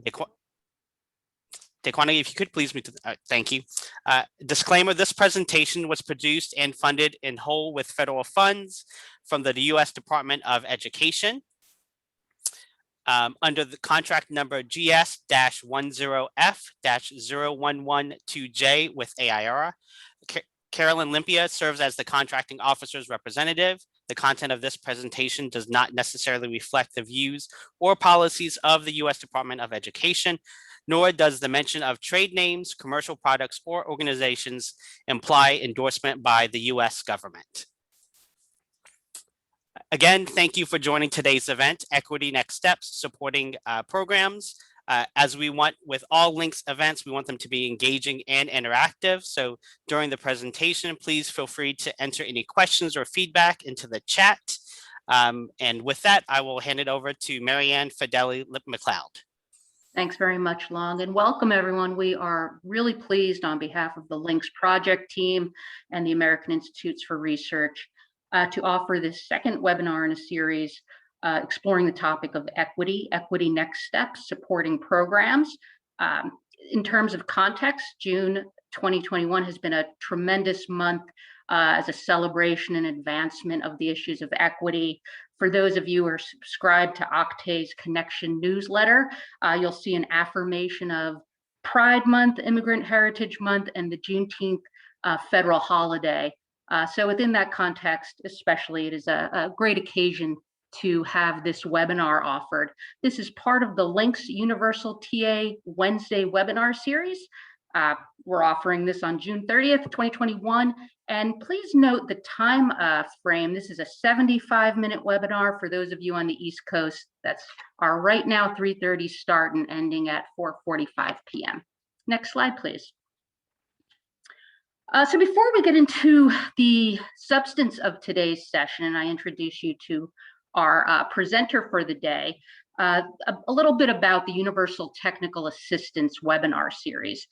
Daquanna, if you could please move to thank you. Disclaimer, this presentation was produced and funded in whole with federal funds from the U.S. Department of Education under the contract number GS-10F-0112J with AIR. Carolyn Limpia serves as the contracting officer's representative. The content of this presentation does not necessarily reflect the views or policies of the U.S. Department of Education, nor does the mention of trade names, commercial products, or organizations imply endorsement by the U.S. government. Again, thank you for joining today's event, Equity Next Steps, supporting programs. As we want with all Links events, we want them to be engaging and interactive. So during the presentation, please feel free to enter any questions or feedback into the chat. And with that, I will hand it over to Marianne Fideli-McLeod. Thanks very much, Long, and welcome everyone. We are really pleased on behalf of the Links project team and the American Institutes for Research to offer this second webinar in a series exploring the topic of equity next steps, supporting programs. In terms of context, June 2021 has been a tremendous month as a celebration and advancement of the issues of equity. For those of you who are subscribed to Octay's Connection newsletter, you'll see an affirmation of Pride Month, Immigrant Heritage Month, and the Juneteenth federal holiday. So within that context, especially, it is a great occasion to have this webinar offered. This is part of the Links Universal TA Wednesday webinar series. We're offering this on June 30th, 2021. And please note the time frame. This is a 75-minute webinar for those of you on the East Coast. That's our right now 3:30 start and ending at 4:45 p.m. Next slide, please. So before we get into the substance of today's session, and I introduce you to our presenter for the day, a little bit about the Universal Technical Assistance webinar series.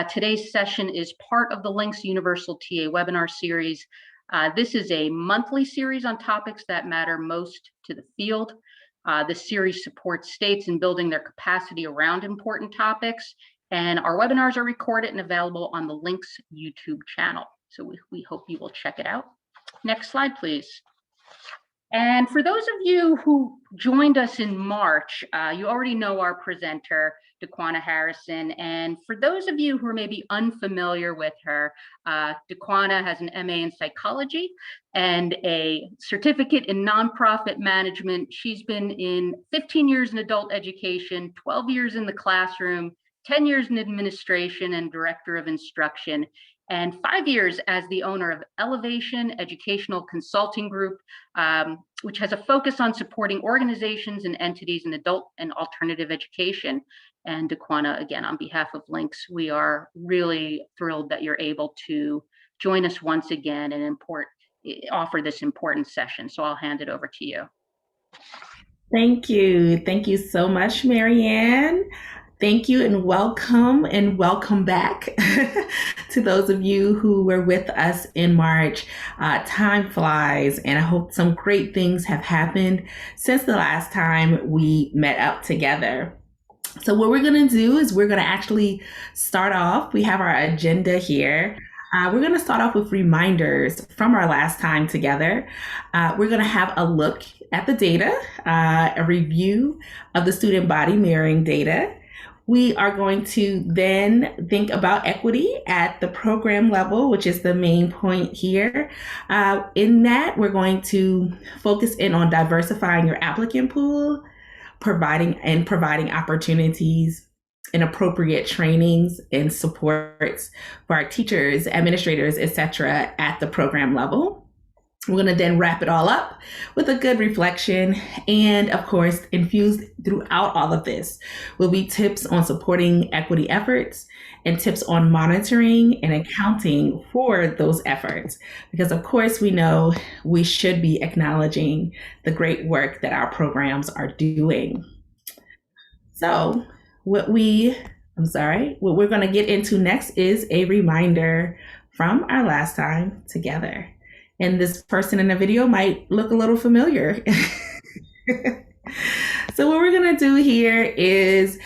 Today's session is part of the Links Universal TA webinar series. This is a monthly series on topics that matter most to the field. The series supports states in building their capacity around important topics, and our webinars are recorded and available on the Links YouTube channel. So we hope you will check it out. Next slide, please. And for those of you who joined us in March, you already know our presenter, Daquanna Harrison. And for those of you who are maybe unfamiliar with her, Daquanna has an MA in psychology and a certificate in nonprofit management. She's been in 15 years in adult education, 12 years in the classroom, 10 years in administration and director of instruction, and 5 years as the owner of Elevation Educational Consulting Group, which has a focus on supporting organizations and entities in adult and alternative education. And Daquanna, again, on behalf of Links, we are really thrilled that you're able to join us once again and offer this important session. So I'll hand it over to you. Thank you. Thank you so much, Marianne. Thank you and welcome back to those of you who were with us in March. Time flies, and I hope some great things have happened since the last time we met up together. So what we're going to do is we're going to actually start off. We have our agenda here. We're going to start off with reminders from our last time together. We're going to have a look at the data, a review of the student body mirroring data. We are going to then think about equity at the program level, which is the main point here. In that, we're going to focus in on diversifying your applicant pool, providing opportunities and appropriate trainings and supports for our teachers, administrators, etc. at the program level. We're going to then wrap it all up with a good reflection. And of course, infused throughout all of this will be tips on supporting equity efforts and tips on monitoring and accounting for those efforts. Because of course, we know we should be acknowledging the great work that our programs are doing. So what we're going to get into next is a reminder from our last time together. And this person in the video might look a little familiar. So what we're going to do here is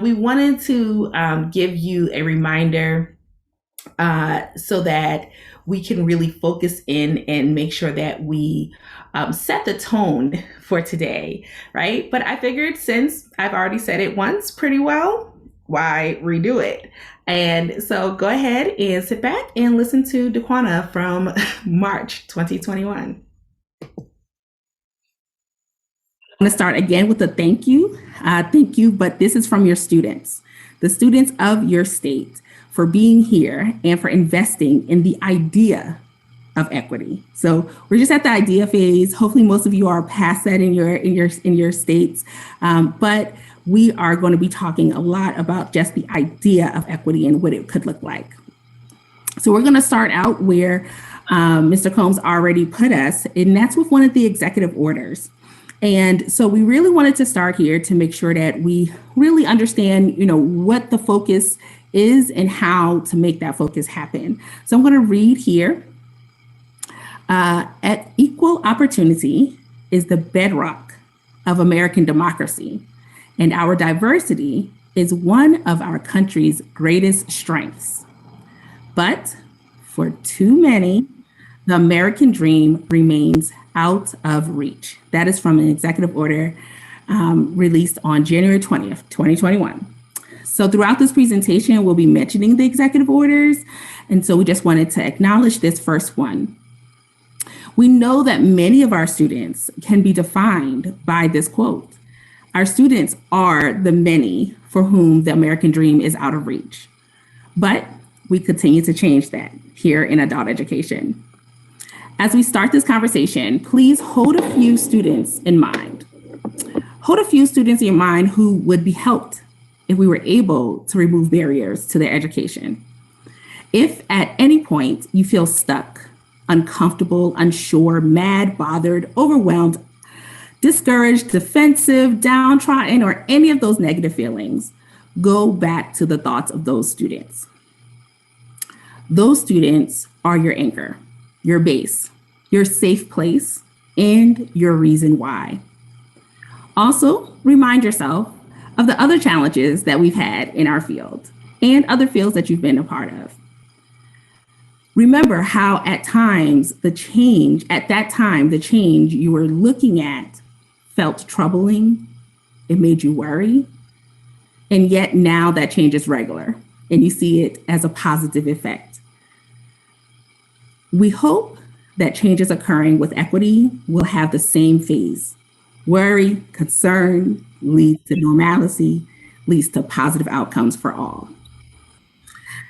we wanted to give you a reminder so that we can really focus in and make sure that we set the tone for today, right? But I figured since I've already said it once pretty well, why redo it? And so go ahead and sit back and listen to Daquanna from March 2021. I'm going to start again with a thank you. Thank you, but this is from your students, the students of your state, for being here and for investing in the idea of equity. So we're just at the idea phase. Hopefully most of you are past that in your states, but we are going to be talking a lot about just the idea of equity and what it could look like. So we're going to start out where Mr. Combs already put us, and that's with one of the executive orders. And so we really wanted to start here to make sure that we really understand, what the focus is and how to make that focus happen. So I'm going to read here. At equal opportunity is the bedrock of American democracy, and our diversity is one of our country's greatest strengths. But for too many, the American dream remains out of reach. That is from an executive order released on January 20th, 2021. So throughout this presentation, we'll be mentioning the executive orders. And so we just wanted to acknowledge this first one. We know that many of our students can be defined by this quote. Our students are the many for whom the American dream is out of reach. But we continue to change that here in adult education. As we start this conversation, please hold a few students in mind. Hold a few students in your mind who would be helped if we were able to remove barriers to their education. If at any point you feel stuck, uncomfortable, unsure, mad, bothered, overwhelmed, discouraged, defensive, downtrodden, or any of those negative feelings, go back to the thoughts of those students. Those students are your anchor, your base, your safe place, and your reason why. Also, remind yourself of the other challenges that we've had in our field and other fields that you've been a part of. Remember how at times the change you were looking at felt troubling, it made you worry, and yet now that change is regular and you see it as a positive effect. We hope that changes occurring with equity will have the same phase. Worry, concern leads to normalcy, leads to positive outcomes for all.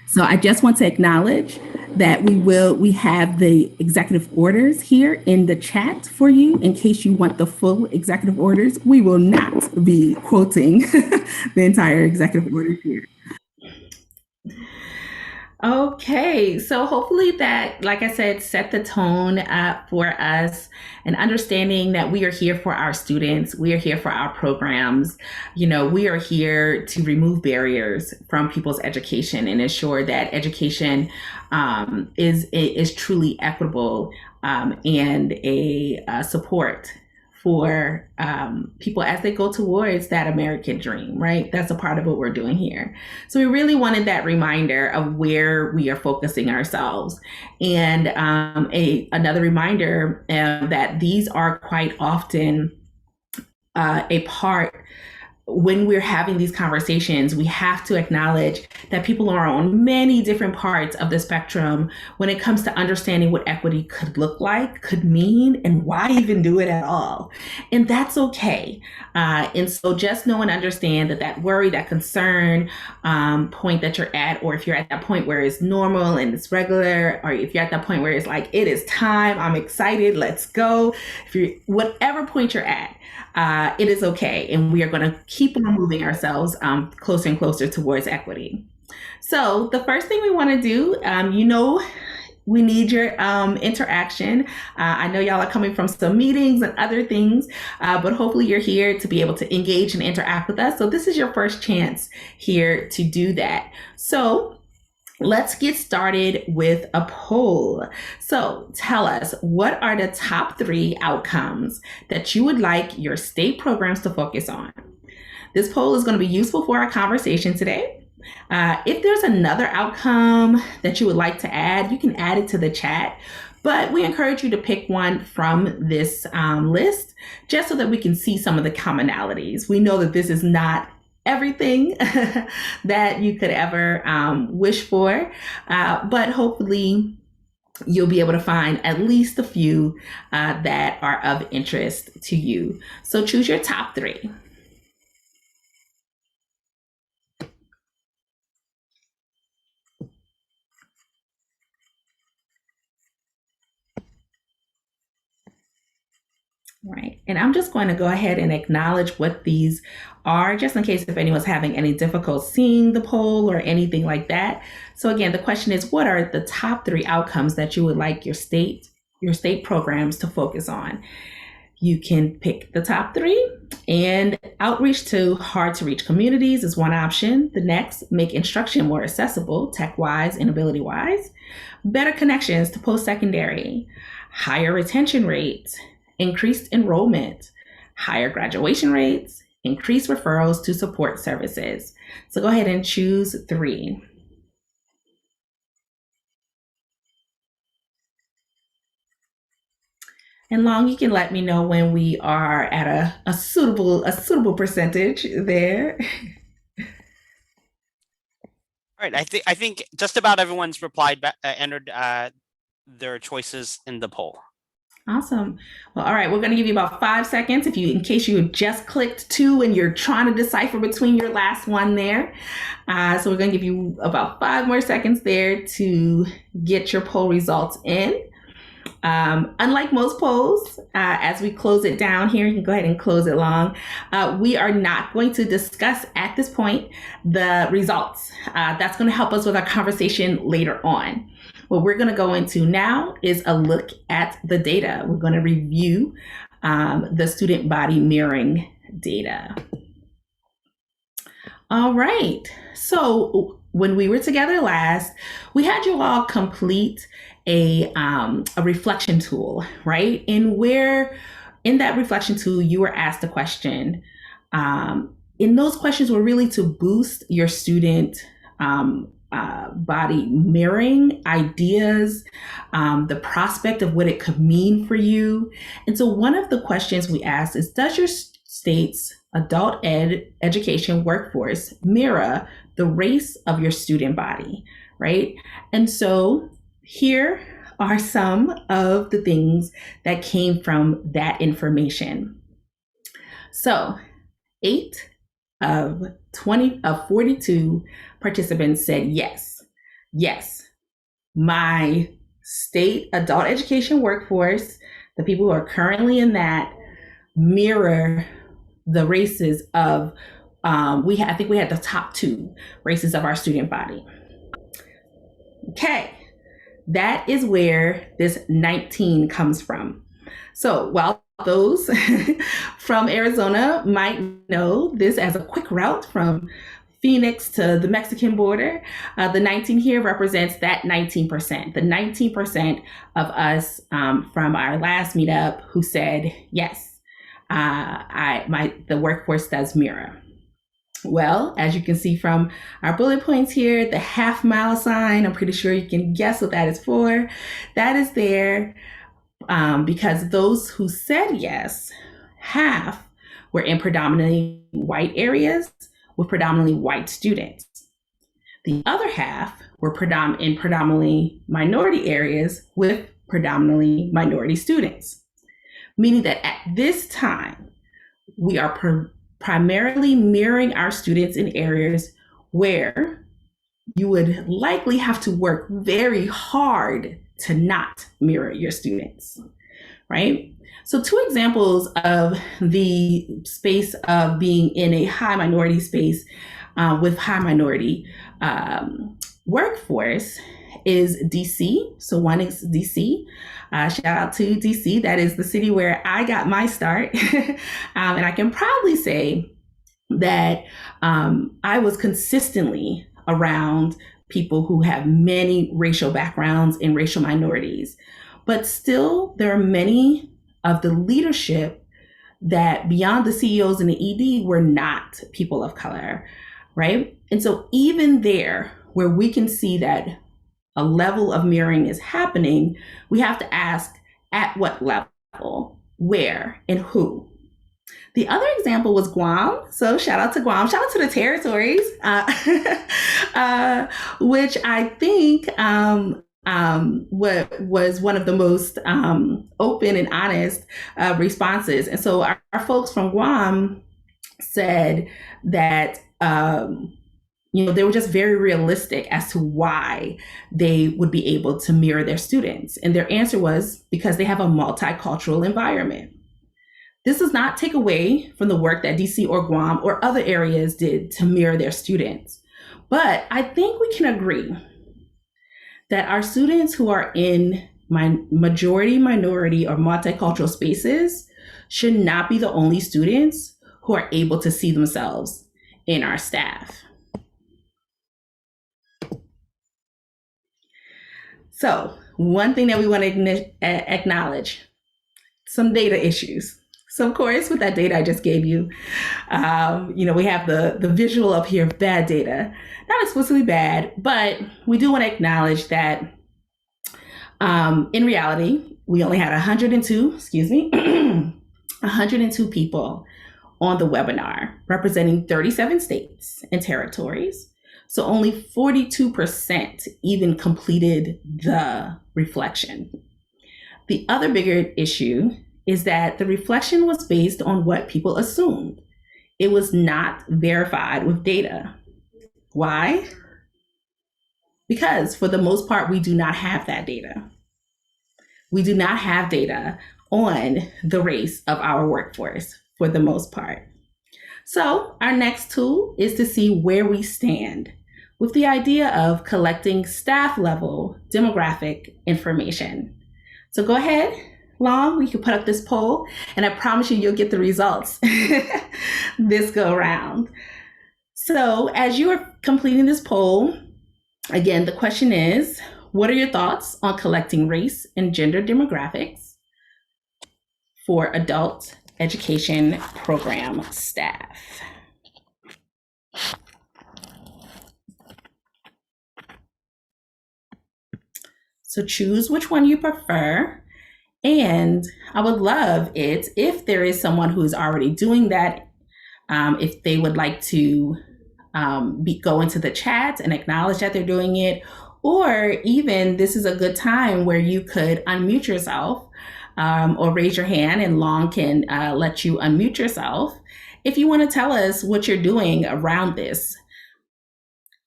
So I just want to acknowledge that we have the executive orders here in the chat for you in case you want the full executive orders. We will not be quoting the entire executive order here. Okay, so hopefully that, like I said, set the tone for us and understanding that we are here for our students. We are here for our programs. We are here to remove barriers from people's education and ensure that education is truly equitable and a support for people as they go towards that American dream, right? That's a part of what we're doing here. So we really wanted that reminder of where we are focusing ourselves. And another reminder that these are quite often a part. When we're having these conversations, we have to acknowledge that people are on many different parts of the spectrum when it comes to understanding what equity could look like, could mean, and why even do it at all. And that's okay. And so just know and understand that worry, that concern point that you're at, or if you're at that point where it's normal and it's regular, or if you're at that point where it's like, it is time, I'm excited, let's go. Whatever point you're at, it is okay. And we are going to keep on moving ourselves closer and closer towards equity. So the first thing we want to do, we need your interaction. I know y'all are coming from some meetings and other things, but hopefully you're here to be able to engage and interact with us. So this is your first chance here to do that. So let's get started with a poll. So tell us, what are the top 3 outcomes that you would like your state programs to focus on? This poll is going to be useful for our conversation today. If there's another outcome that you would like to add, you can add it to the chat. But we encourage you to pick one from this list just so that we can see some of the commonalities. We know that this is not everything that you could ever wish for, but hopefully you'll be able to find at least a few that are of interest to you. So choose your top 3. Right. And I'm just going to go ahead and acknowledge what these are, just in case if anyone's having any difficulty seeing the poll or anything like that. So again, the question is, what are the top 3 outcomes that you would like your state programs to focus on? You can pick the top 3, and outreach to hard to reach communities is one option. The next, make instruction more accessible, tech-wise and ability-wise. Better connections to post-secondary. Higher retention rates. Increased enrollment, higher graduation rates, increased referrals to support services. So go ahead and choose 3. And Long, you can let me know when we are at a suitable percentage there. All right, I think just about everyone's replied, entered their choices in the poll. Awesome. Well, all right, we're going to give you about 5 seconds in case you just clicked 2 and you're trying to decipher between your last one there. So we're going to give you about 5 more seconds there to get your poll results in. Unlike most polls, as we close it down here, you can go ahead and close it, Long. We are not going to discuss at this point the results. That's going to help us with our conversation later on. What we're going to go into now is a look at the data. We're going to review the student body mirroring data. All right. So when we were together last, we had you all complete a reflection tool, right? And where in that reflection tool, you were asked a question. And those questions were really to boost your student body mirroring ideas, the prospect of what it could mean for you. And so one of the questions we asked is, does your state's adult education workforce mirror the race of your student body, right? And so here are some of the things that came from that information. So 8 of 42 participants said yes, my state adult education workforce, the people who are currently in that, mirror the races of I think we had the top 2 races of our student body. Okay, that is where this 19 comes from. So while those from Arizona might know this as a quick route from Phoenix to the Mexican border, the 19 here represents that 19%, the 19% of us from our last meetup who said, yes, the workforce does mirror. Well, as you can see from our bullet points here, the half-mile sign, I'm pretty sure you can guess what that is for. That is there because those who said yes, half were in predominantly white areas with predominantly white students. The other half were in predominantly minority areas with predominantly minority students, meaning that at this time, we are primarily mirroring our students in areas where you would likely have to work very hard to not mirror your students, right? So 2 examples of the space of being in a high minority space with high minority workforce is DC. So one is DC. Shout out to DC. That is the city where I got my start. And I can proudly say that I was consistently around people who have many racial backgrounds and racial minorities. But still, there are many of the leadership that beyond the CEOs and the ED were not people of color, right? And so even there, where we can see that a level of mirroring is happening, we have to ask at what level, where, and who. The other example was Guam. So shout out to Guam, shout out to the territories, which I think what was one of the most open and honest responses. And so our folks from Guam said that they were just very realistic as to why they would be able to mirror their students. And their answer was because they have a multicultural environment. This does not take away from the work that DC or Guam or other areas did to mirror their students. But I think we can agree that our students who are in majority, minority, or multicultural spaces should not be the only students who are able to see themselves in our staff. So one thing that we want to acknowledge, some data issues. So of course, with that data I just gave you, we have the visual up here of bad data, not explicitly bad, but we do want to acknowledge that in reality, we only had 102 people on the webinar representing 37 states and territories. So only 42% even completed the reflection. The other bigger issue is that the reflection was based on what people assumed. It was not verified with data. Why? Because for the most part, we do not have that data. We do not have data on the race of our workforce for the most part. So our next tool is to see where we stand with the idea of collecting staff level demographic information. So go ahead, Long, we can put up this poll, and I promise you'll get the results this go around. So as you are completing this poll, again, the question is, what are your thoughts on collecting race and gender demographics for adult education program staff? So choose which one you prefer. And I would love it if there is someone who's already doing that, if they would like to go into the chat and acknowledge that they're doing it, or even this is a good time where you could unmute yourself or raise your hand, and Long can let you unmute yourself if you want to tell us what you're doing around this.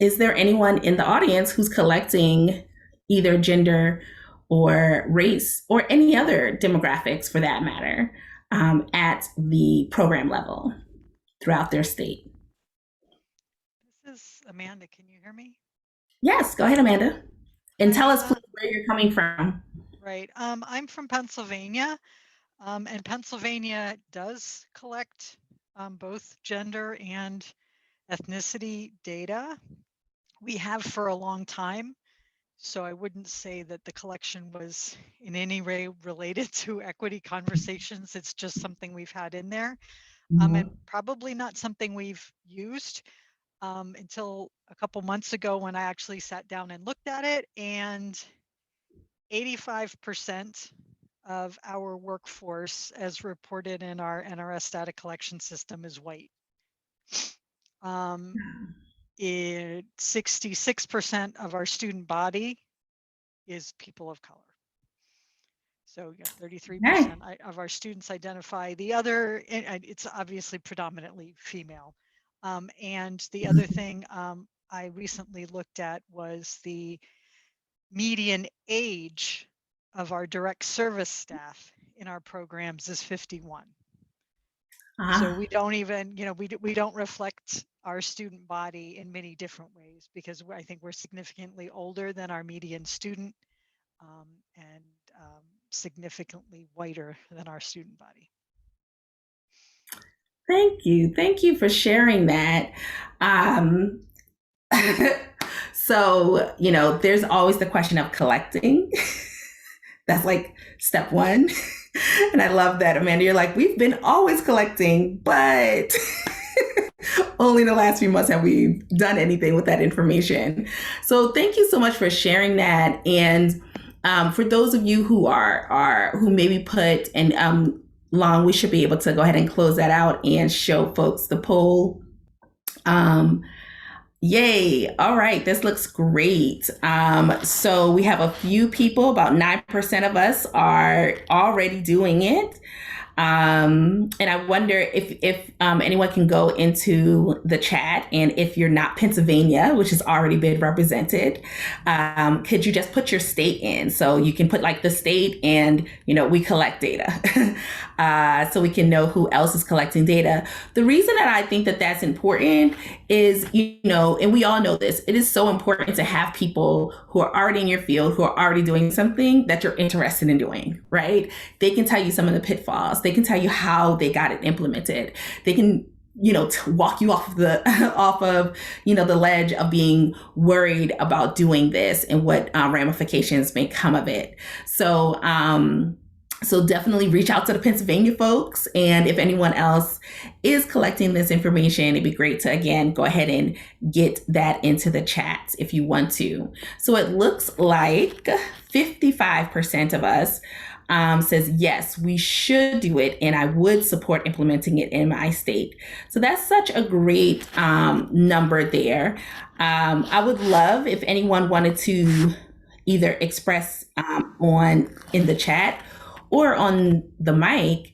Is there anyone in the audience who's collecting either gender or race or any other demographics for that matter at the program level throughout their state? This is Amanda. Can you hear me? Yes, go ahead, Amanda. And tell us please where you're coming from. Right. I'm from Pennsylvania, and Pennsylvania does collect both gender and ethnicity data. We have for a long time. So I wouldn't say that the collection was in any way related to equity conversations. It's just something we've had in there, and probably not something we've used until a couple months ago when I actually sat down and looked at it. And 85% of our workforce, as reported in our NRS data collection system, is white. 66% of our student body is people of color. So 33% of our students identify. The other, it's obviously predominantly female. And the other thing I recently looked at was the median age of our direct service staff in our programs is 51. So we don't even, we don't reflect our student body in many different ways, because I think we're significantly older than our median student and significantly whiter than our student body. Thank you. Thank you for sharing that. So, there's always the question of collecting. That's like step one. And I love that, Amanda. You're like, we've been always collecting, but only in the last few months have we done anything with that information. So thank you so much for sharing that. And for those of you who maybe put, and Long, we should be able to go ahead and close that out and show folks the poll. Yay. All right. This looks great. So we have a few people, about 9% of us are already doing it. And I wonder if anyone can go into the chat, and if you're not Pennsylvania, which has already been represented, could you just put your state in? So you can put like the state, and we collect data, so we can know who else is collecting data. The reason that I think that that's important is, and we all know this, it is so important to have people who are already in your field, who are already doing something that you're interested in doing, right? They can tell you some of the pitfalls. They can tell you how they got it implemented. They can, walk you off of the ledge of being worried about doing this and what ramifications may come of it. So, so definitely reach out to the Pennsylvania folks. And if anyone else is collecting this information, it'd be great to, again, go ahead and get that into the chat if you want to. So it looks like 55% of us says, yes, we should do it, and I would support implementing it in my state. So that's such a great number there. I would love if anyone wanted to either express in the chat or on the mic.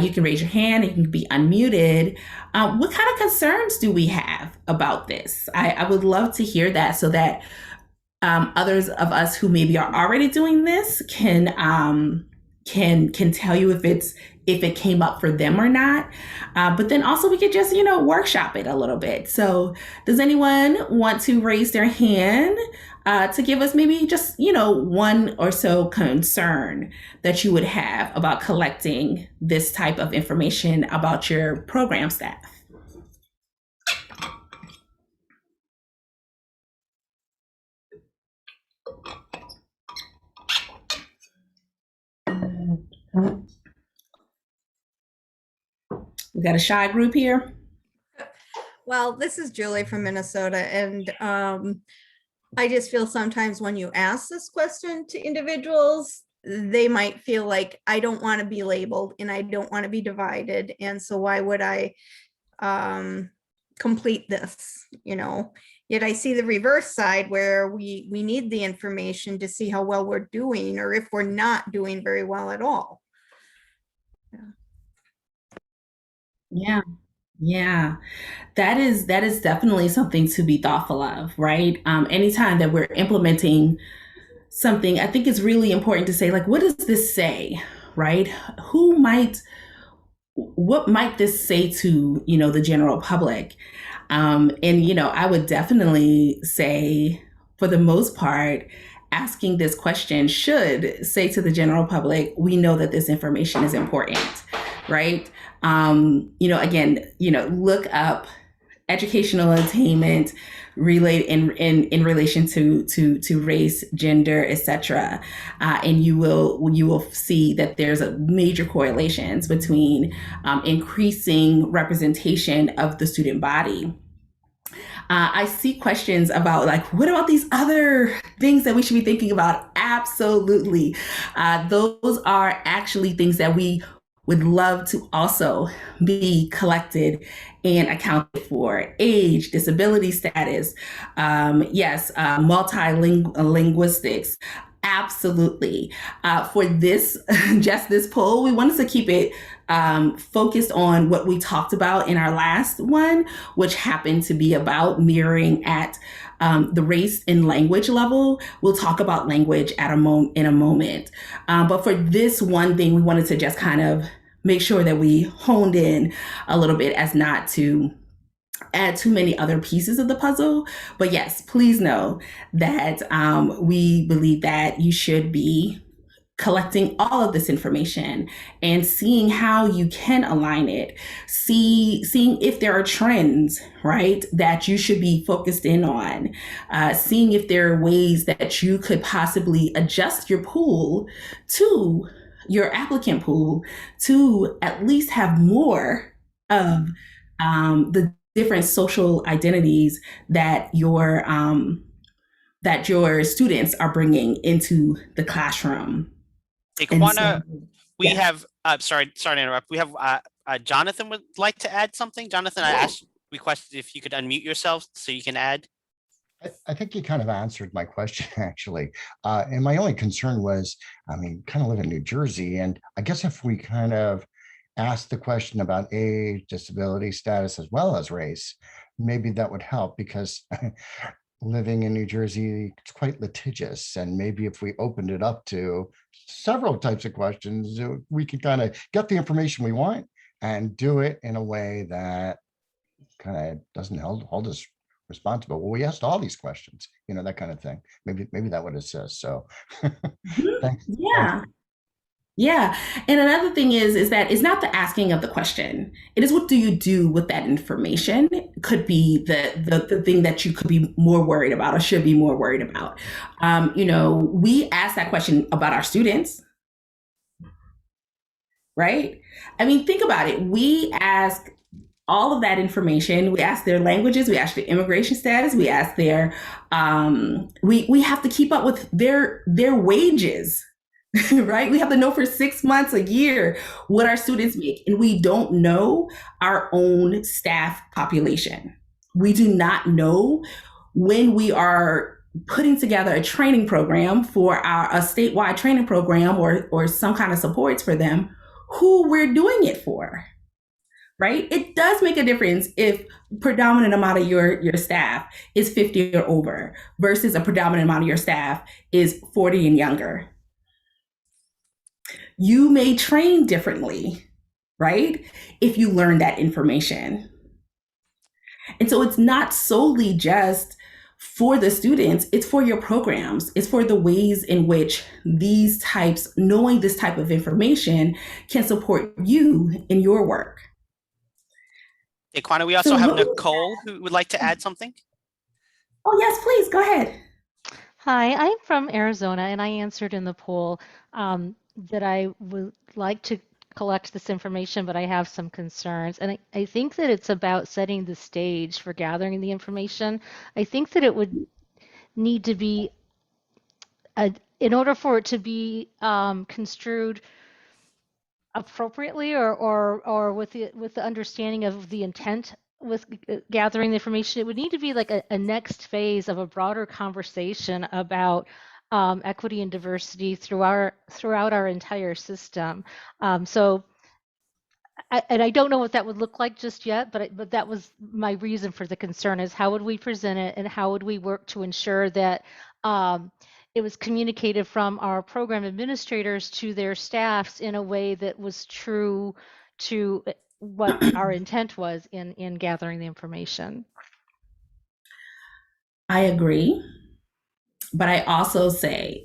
You can raise your hand, it can be unmuted. What kind of concerns do we have about this? I would love to hear that, so that others of us who maybe are already doing this can tell you if it came up for them or not. But then also we could just, workshop it a little bit. So does anyone want to raise their hand to give us maybe just, one or so concern that you would have about collecting this type of information about your program staff? We got a shy group here. Well, this is Julie from Minnesota, and I just feel sometimes when you ask this question to individuals, they might feel like, I don't want to be labeled and I don't want to be divided, and so why would I complete this, Yet I see the reverse side, where we need the information to see how well we're doing, or if we're not doing very well at all. Yeah. That is definitely something to be thoughtful of, right? Anytime that we're implementing something, I think it's really important to say, like, what does this say, right? What might this say to, the general public? And, I would definitely say, for the most part, asking this question should say to the general public, we know that this information is important, right? Again, look up educational attainment in relation to race, gender, etc. And you will see that there's a major correlations between increasing representation of the student body. I see questions about, like, what about these other things that we should be thinking about? Absolutely. Those are actually things that we would love to also be collected and accounted for. Age, disability status, multilinguistics. Absolutely. For this, just this poll, we wanted to keep it focused on what we talked about in our last one, which happened to be about mirroring at the race and language level. We'll talk about language in a moment. But for this one thing, we wanted to just kind of make sure that we honed in a little bit, as not to add too many other pieces of the puzzle. But yes, please know that we believe that you should be collecting all of this information and seeing how you can align it, seeing if there are trends, right, that you should be focused in on, seeing if there are ways that you could possibly adjust your pool to your applicant pool to at least have more of the different social identities that your students are bringing into the classroom. Daquanna, we yes. have, sorry to interrupt. We have Jonathan would like to add something. Jonathan, I requested if you could unmute yourself so you can add. I think you kind of answered my question, actually. And my only concern was, I mean, kind of live in New Jersey. And I guess if we kind of ask the question about age, disability status, as well as race, maybe that would help, because living in New Jersey, it's quite litigious. And maybe if we opened it up to several types of questions, we can kind of get the information we want and do it in a way that kind of doesn't hold us responsible. Well, we asked all these questions, you know, that kind of thing. Maybe that would assist. So thanks. Yeah. Yeah. And another thing is that it's not the asking of the question. It is what do you do with that information could be the thing that you could be more worried about or should be more worried about. You know, we ask that question about our students, right? I mean, think about it. We ask all of that information. We ask their languages, we ask their immigration status, we ask their, we have to keep up with their wages, right? We have to know for 6 months, a year, what our students make. And we don't know our own staff population. We do not know when we are putting together a training program for a statewide training program or some kind of supports for them, who we're doing it for. Right? It does make a difference if predominant amount of your staff is 50 or over versus a predominant amount of your staff is 40 and younger. You may train differently, right? If you learn that information. And so it's not solely just for the students, it's for your programs. It's for the ways in which knowing this type of information can support you in your work. Daquanna, we also have Nicole who would like to add something. Oh, yes, please, go ahead. Hi, I'm from Arizona, and I answered in the poll that I would like to collect this information, but I have some concerns. And I think that it's about setting the stage for gathering the information. I think that it would need to be, in order for it to be construed appropriately or with the understanding of the intent with gathering the information, it would need to be like a next phase of a broader conversation about equity and diversity throughout our entire system. So I don't know what that would look like just yet, but that was my reason for the concern, is how would we present it and how would we work to ensure that it was communicated from our program administrators to their staffs in a way that was true to what our intent was in gathering the information. I agree. But I also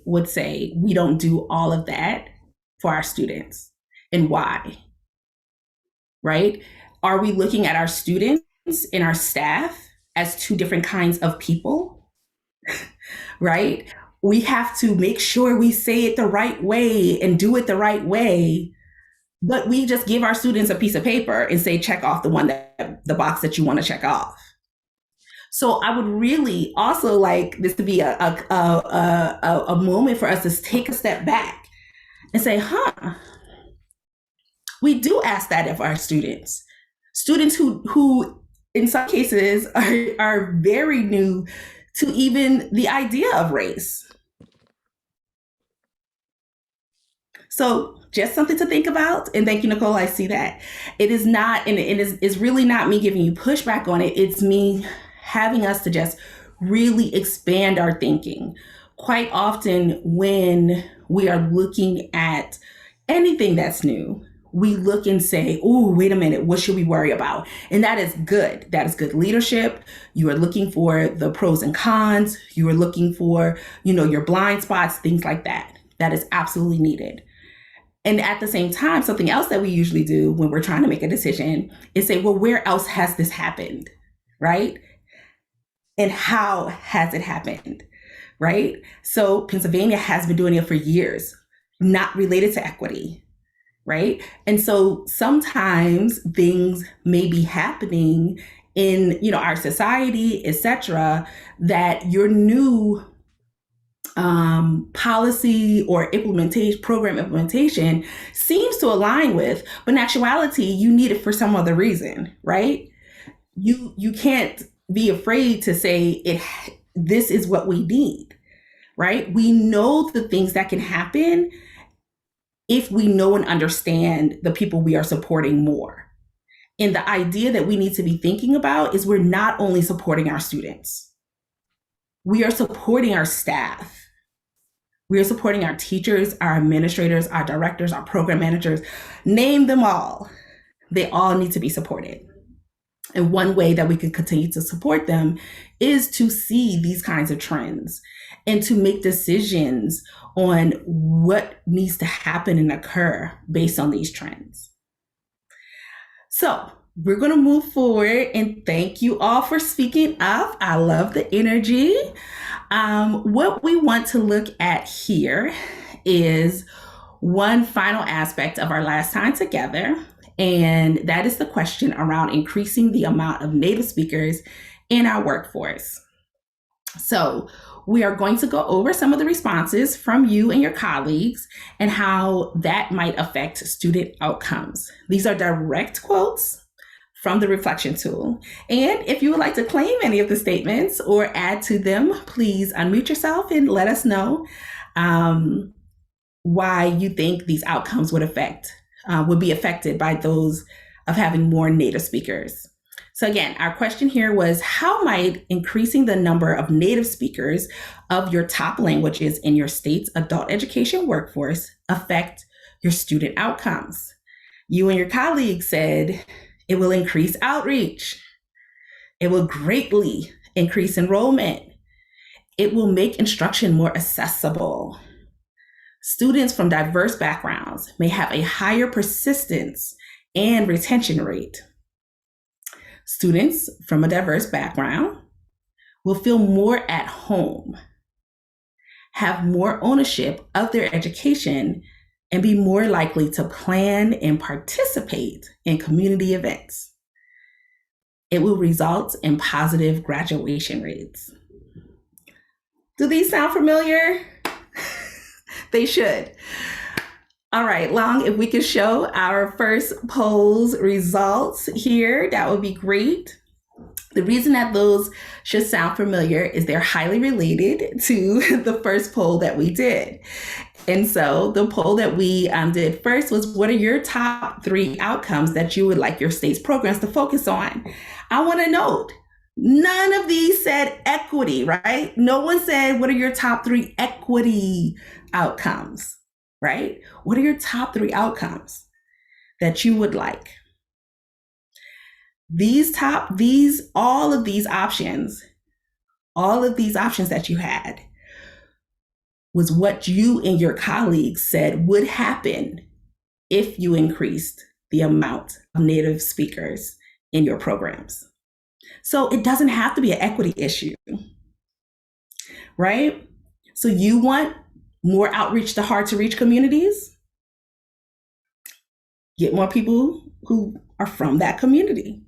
would say we don't do all of that for our students. And why? Right? Are we looking at our students and our staff as two different kinds of people? Right? We have to make sure we say it the right way and do it the right way. But we just give our students a piece of paper and say, check off the box that you want to check off. So I would really also like this to be a moment for us to take a step back and say, we do ask that of our students who in some cases are very new to even the idea of race. So just something to think about. And thank you, Nicole. I see that. It is not, and it's really not me giving you pushback on it. It's me having us to just really expand our thinking. Quite often when we are looking at anything that's new, we look and say, oh, wait a minute, what should we worry about? And that is good. That is good leadership. You are looking for the pros and cons. You are looking for, your blind spots, things like that. that is absolutely needed. And at the same time, something else that we usually do when we're trying to make a decision is say, well, where else has this happened, right? And how has it happened, right? So Pennsylvania has been doing it for years, not related to equity, right? And so sometimes things may be happening in, our society, etc., that your new policy or program implementation seems to align with, but in actuality, you need it for some other reason, right? You can't be afraid to say this is what we need, right? We know the things that can happen if we know and understand the people we are supporting more. And the idea that we need to be thinking about is we're not only supporting our students, we are supporting our staff. We are supporting our teachers, our administrators, our directors, our program managers, name them all. They all need to be supported. And one way that we can continue to support them is to see these kinds of trends and to make decisions on what needs to happen and occur based on these trends. So we're going to move forward, and thank you all for speaking up. I love the energy. What we want to look at here is one final aspect of our last time together, and that is the question around increasing the amount of Native speakers in our workforce. So we are going to go over some of the responses from you and your colleagues and how that might affect student outcomes. These are direct quotes from the reflection tool. And if you would like to claim any of the statements or add to them, please unmute yourself and let us know why you think these outcomes would be affected by those of having more Native speakers. So again, our question here was, how might increasing the number of Native speakers of your top languages in your state's adult education workforce affect your student outcomes? You and your colleagues said it will increase outreach. It will greatly increase enrollment. It will make instruction more accessible. Students from diverse backgrounds may have a higher persistence and retention rate. Students from a diverse background will feel more at home, have more ownership of their education, and be more likely to plan and participate in community events. It will result in positive graduation rates. Do these sound familiar? They should. All right, Long, if we could show our first poll's results here, that would be great. The reason that those should sound familiar is they're highly related to the first poll that we did. And so the poll that we did first was, what are your top 3 outcomes that you would like your state's programs to focus on? I want to note, none of these said equity, right? No one said, what are your top 3 equity outcomes, right? What are your top 3 outcomes that you would like? All of these options that you had was what you and your colleagues said would happen if you increased the amount of Native speakers in your programs. So it doesn't have to be an equity issue, right? So you want more outreach to hard to reach communities? Get more people who are from that community.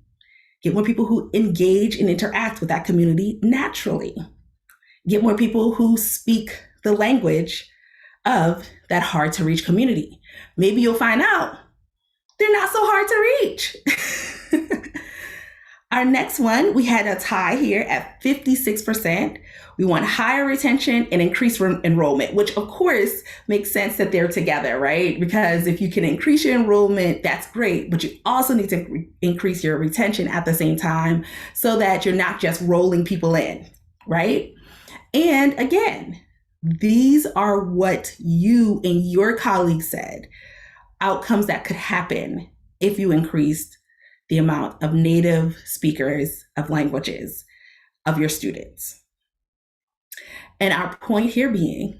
Get more people who engage and interact with that community naturally. Get more people who speak the language of that hard to reach community. Maybe you'll find out they're not so hard to reach. Our next one, we had a tie here at 56%. We want higher retention and increased enrollment, which of course makes sense that they're together, right? Because if you can increase your enrollment, that's great, but you also need to increase your retention at the same time so that you're not just rolling people in, right? And again, these are what you and your colleagues said, outcomes that could happen if you increased the amount of Native speakers of languages of your students. And our point here being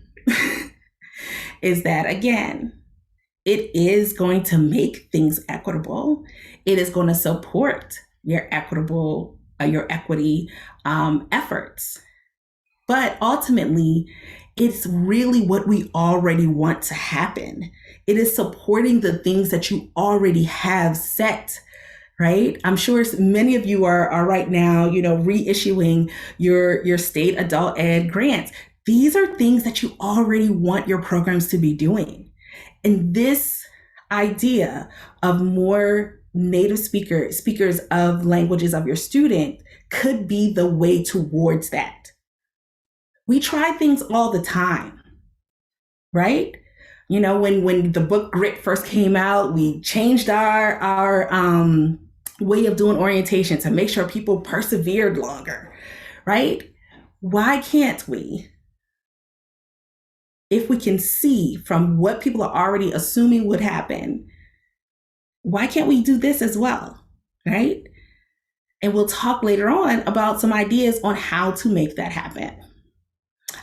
is that, again, it is going to make things equitable. It is going to support your equity efforts. But ultimately, it's really what we already want to happen. It is supporting the things that you already have set, right? I'm sure many of you are right now, reissuing your state adult ed grants. These are things that you already want your programs to be doing. And this idea of more native speakers of languages of your student could be the way towards that. We try things all the time, right? When the book Grit first came out, we changed our way of doing orientation to make sure people persevered longer, right? Why can't we? If we can see from what people are already assuming would happen, why can't we do this as well, right? And we'll talk later on about some ideas on how to make that happen.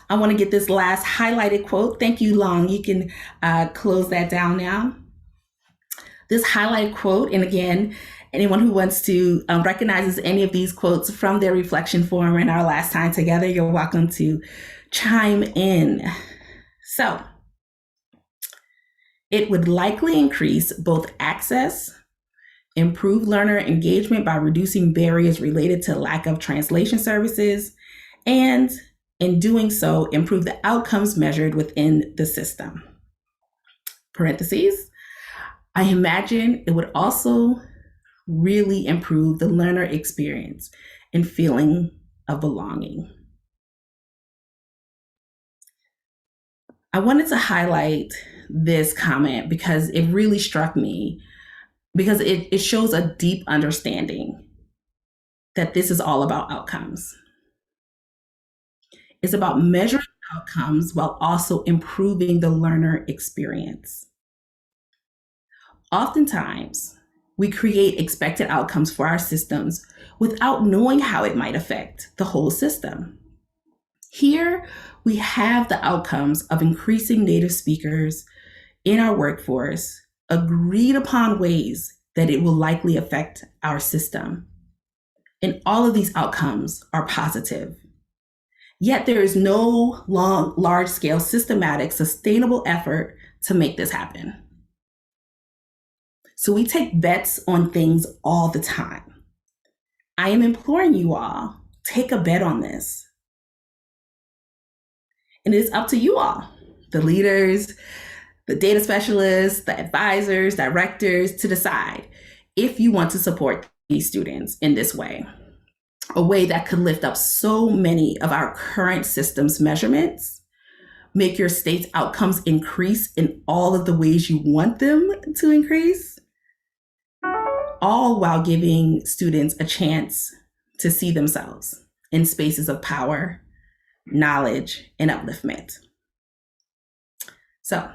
I want to get this last highlighted quote. Thank you, Long. You can close that down now. This highlighted quote, and again, anyone who wants to recognizes any of these quotes from their reflection forum in our last time together, you're welcome to chime in. So, it would likely increase both access, improve learner engagement by reducing barriers related to lack of translation services, and in doing so, improve the outcomes measured within the system. Parentheses, I imagine it would also really improve the learner experience and feeling of belonging. I wanted to highlight this comment because it really struck me, because it shows a deep understanding that this is all about outcomes. It's about measuring outcomes while also improving the learner experience. Oftentimes, we create expected outcomes for our systems without knowing how it might affect the whole system. Here, we have the outcomes of increasing native speakers in our workforce, agreed upon ways that it will likely affect our system. And all of these outcomes are positive. Yet there is no large-scale, systematic, sustainable effort to make this happen. So we take bets on things all the time. I am imploring you all, take a bet on this. And it is up to you all, the leaders, the data specialists, the advisors, directors, to decide if you want to support these students in this way. A way that could lift up so many of our current systems measurements, make your state's outcomes increase in all of the ways you want them to increase, all while giving students a chance to see themselves in spaces of power, knowledge, and upliftment. So,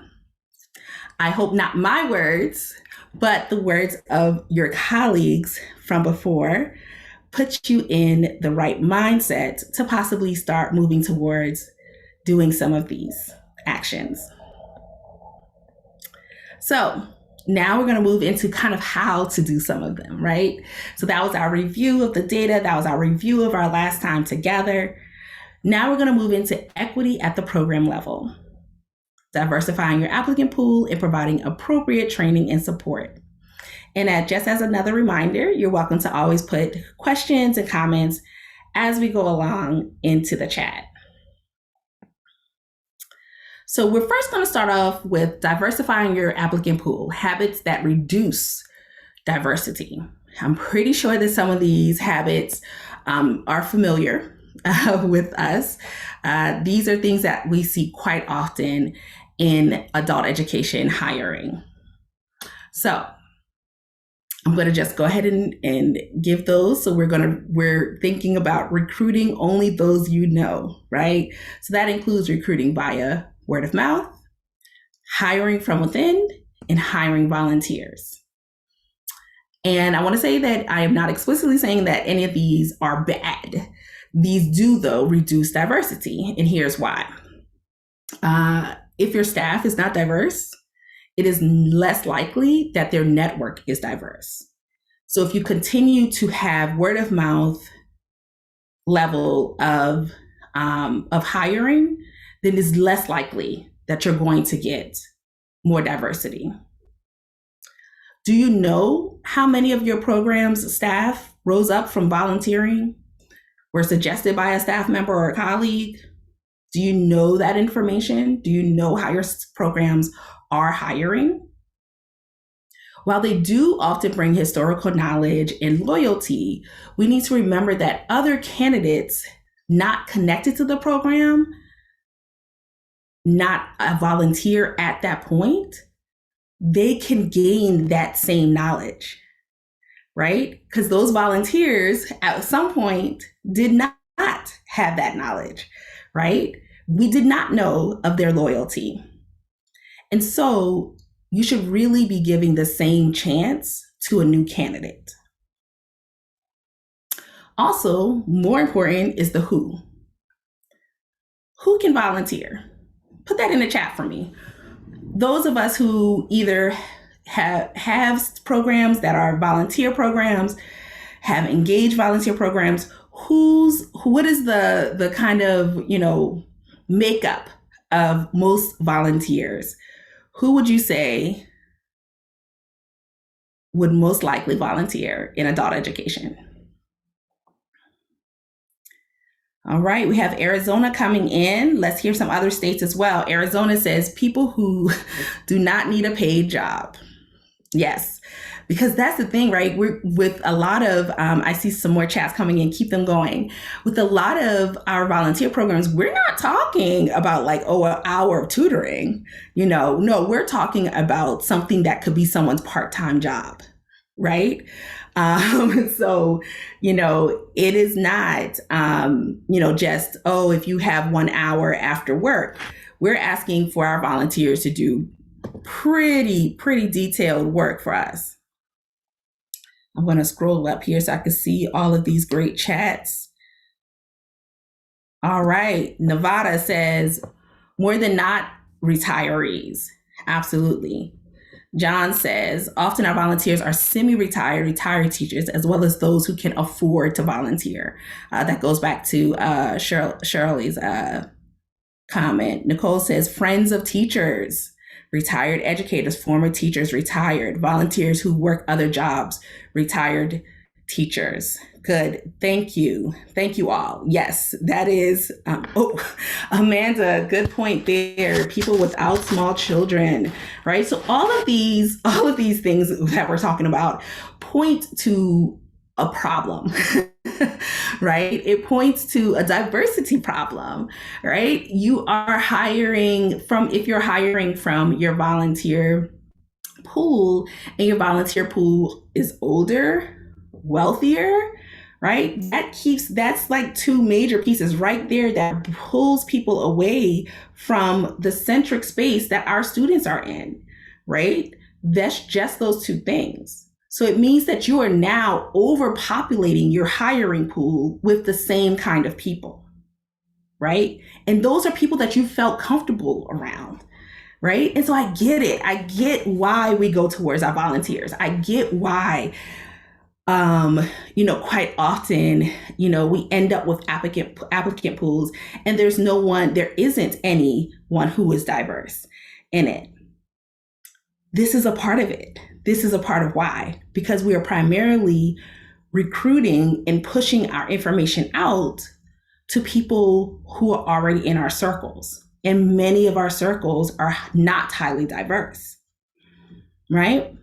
I hope not my words, but the words of your colleagues from before put you in the right mindset to possibly start moving towards doing some of these actions. So now we're going to move into kind of how to do some of them, right? So that was our review of the data. That was our review of our last time together. Now we're going to move into equity at the program level, diversifying your applicant pool and providing appropriate training and support. And just as another reminder, you're welcome to always put questions and comments as we go along into the chat. So we're first going to start off with diversifying your applicant pool, habits that reduce diversity. I'm pretty sure that some of these habits are familiar with us. These are things that we see quite often in adult education hiring. So I'm going to just go ahead and give those. So we're thinking about recruiting only those you know, right? So that includes recruiting via word of mouth, hiring from within, and hiring volunteers. And I want to say that I am not explicitly saying that any of these are bad. These do, though, reduce diversity, and here's why. if your staff is not diverse, it is less likely that their network is diverse. So if you continue to have word of mouth level of hiring, then it's less likely that you're going to get more diversity. Do you know how many of your program's staff rose up from volunteering, were suggested by a staff member or a colleague? Do you know that information? Do you know how your programs are hiring? While they do often bring historical knowledge and loyalty, we need to remember that other candidates not connected to the program, not a volunteer at that point, they can gain that same knowledge, right? Because those volunteers at some point did not have that knowledge, right? We did not know of their loyalty. And so you should really be giving the same chance to a new candidate. Also, more important is the who. Who can volunteer? Put that in the chat for me. Those of us who either have programs that are volunteer programs, have engaged volunteer programs, what is the kind of, makeup of most volunteers? Who would you say would most likely volunteer in adult education? All right, we have Arizona coming in. Let's hear some other states as well. Arizona says people who do not need a paid job. Yes, because that's the thing, right? We're with a lot of, I see some more chats coming in, keep them going. With a lot of our volunteer programs, we're not talking about like, an hour of tutoring, no, we're talking about something that could be someone's part-time job, right? So, it is not, just, if you have 1 hour after work. We're asking for our volunteers to do pretty detailed work for us. I'm going to scroll up here so I can see all of these great chats. All right. Nevada says more than not retirees. Absolutely. John says, often our volunteers are semi-retired, retired teachers, as well as those who can afford to volunteer. That goes back to Shirley's comment. Nicole says, friends of teachers, retired educators, former teachers, retired, volunteers who work other jobs, retired teachers. Good. Thank you. Thank you all. Yes, that is, Amanda, good point there. People without small children, right? So all of these things that we're talking about point to a problem, right? It points to a diversity problem, right? You are if you're hiring from your volunteer pool and your volunteer pool is older, wealthier, right? That's like two major pieces right there that pulls people away from the centric space that our students are in, right? That's just those two things. So it means that you are now overpopulating your hiring pool with the same kind of people, right? And those are people that you felt comfortable around, right? And so I get it. I get why we go towards our volunteers. I get why quite often, we end up with applicant pools and there isn't anyone who is diverse in it. This is a part of it. This is a part of why, because we are primarily recruiting and pushing our information out to people who are already in our circles. And many of our circles are not highly diverse, right?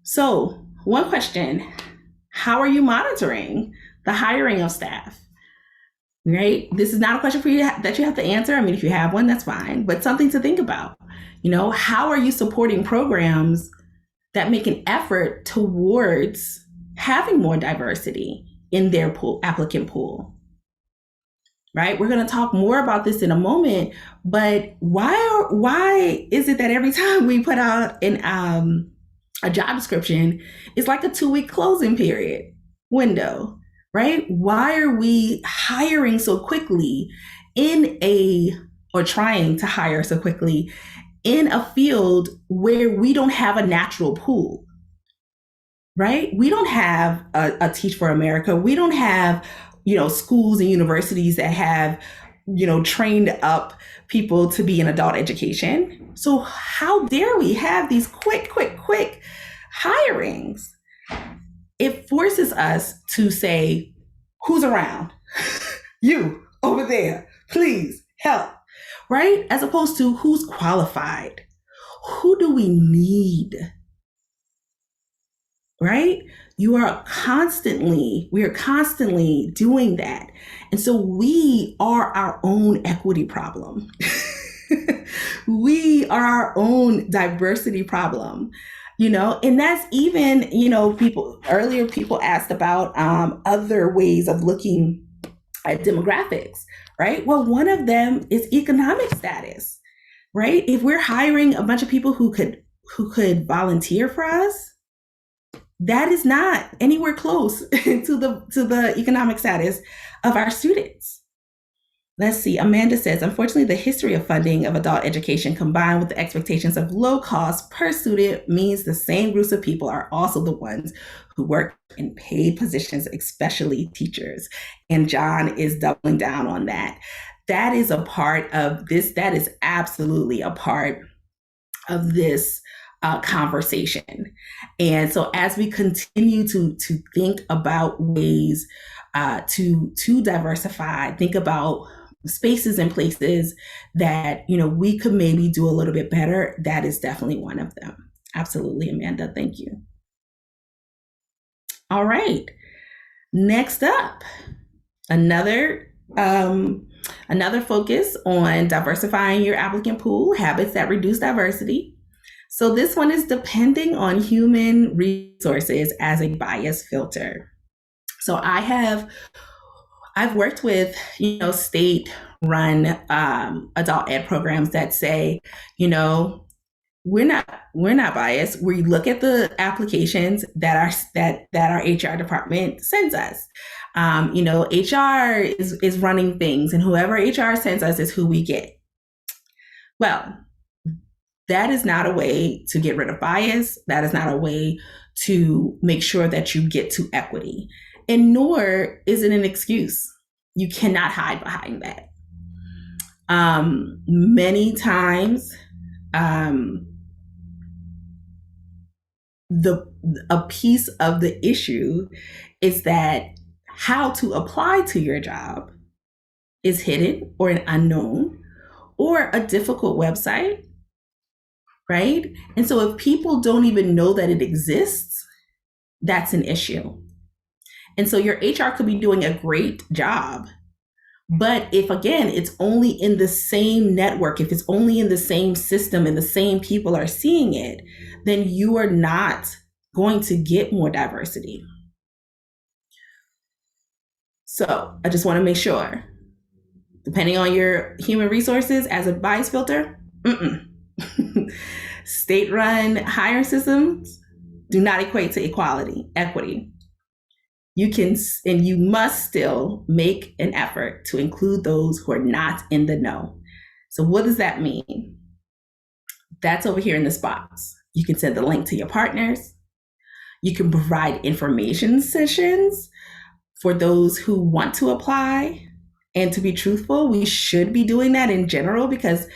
So one question, how are you monitoring the hiring of staff? Right? This is not a question for you that you have to answer. I mean, if you have one, that's fine, but something to think about. How are you supporting programs that make an effort towards having more diversity in their applicant pool? Right? We're going to talk more about this in a moment, but why is it that every time we put out a job description, it's like a 2-week closing period window, right? Why are we hiring so quickly in a or trying to hire so quickly in a field where we don't have a natural pool, right? We don't have a Teach for America. We don't have, schools and universities that have, trained up people to be in adult education. So how dare we have these quick hirings? It forces us to say, who's around? You over there, please help, right? As opposed to who's qualified. Who do we need? Right? We are constantly doing that. And so we are our own equity problem. We are our own diversity problem, and that's even, people asked about other ways of looking at demographics, right? Well, one of them is economic status, right? If we're hiring a bunch of people who could volunteer for us, that is not anywhere close to the economic status of our students. Let's see. Amanda says, unfortunately, the history of funding of adult education combined with the expectations of low cost per student means the same groups of people are also the ones who work in paid positions, especially teachers. And John is doubling down on that. That is a part of this. That is absolutely a part of this conversation. And so as we continue to think about ways to diversify, think about spaces and places that, we could maybe do a little bit better, that is definitely one of them. Absolutely, Amanda. Thank you. All right. Next up, another focus on diversifying your applicant pool, habits that reduce diversity. So this one is depending on human resources as a bias filter. So I've worked with, state-run adult ed programs that say, we're not biased. We look at the applications that our HR department sends us. HR is running things, and whoever HR sends us is who we get. Well, that is not a way to get rid of bias. That is not a way to make sure that you get to equity. And nor is it an excuse. You cannot hide behind that. Many times, a piece of the issue is that how to apply to your job is hidden or an unknown or a difficult website, right? And so if people don't even know that it exists, that's an issue. And so your HR could be doing a great job. But if, again, it's only in the same network, if it's only in the same system and the same people are seeing it, then you are not going to get more diversity. So I just want to make sure, depending on your human resources as a bias filter, state-run hiring systems do not equate to equity. You can and you must still make an effort to include those who are not in the know. So what does that mean? That's over here in this box. You can send the link to your partners. You can provide information sessions for those who want to apply. And to be truthful, we should be doing that in general because,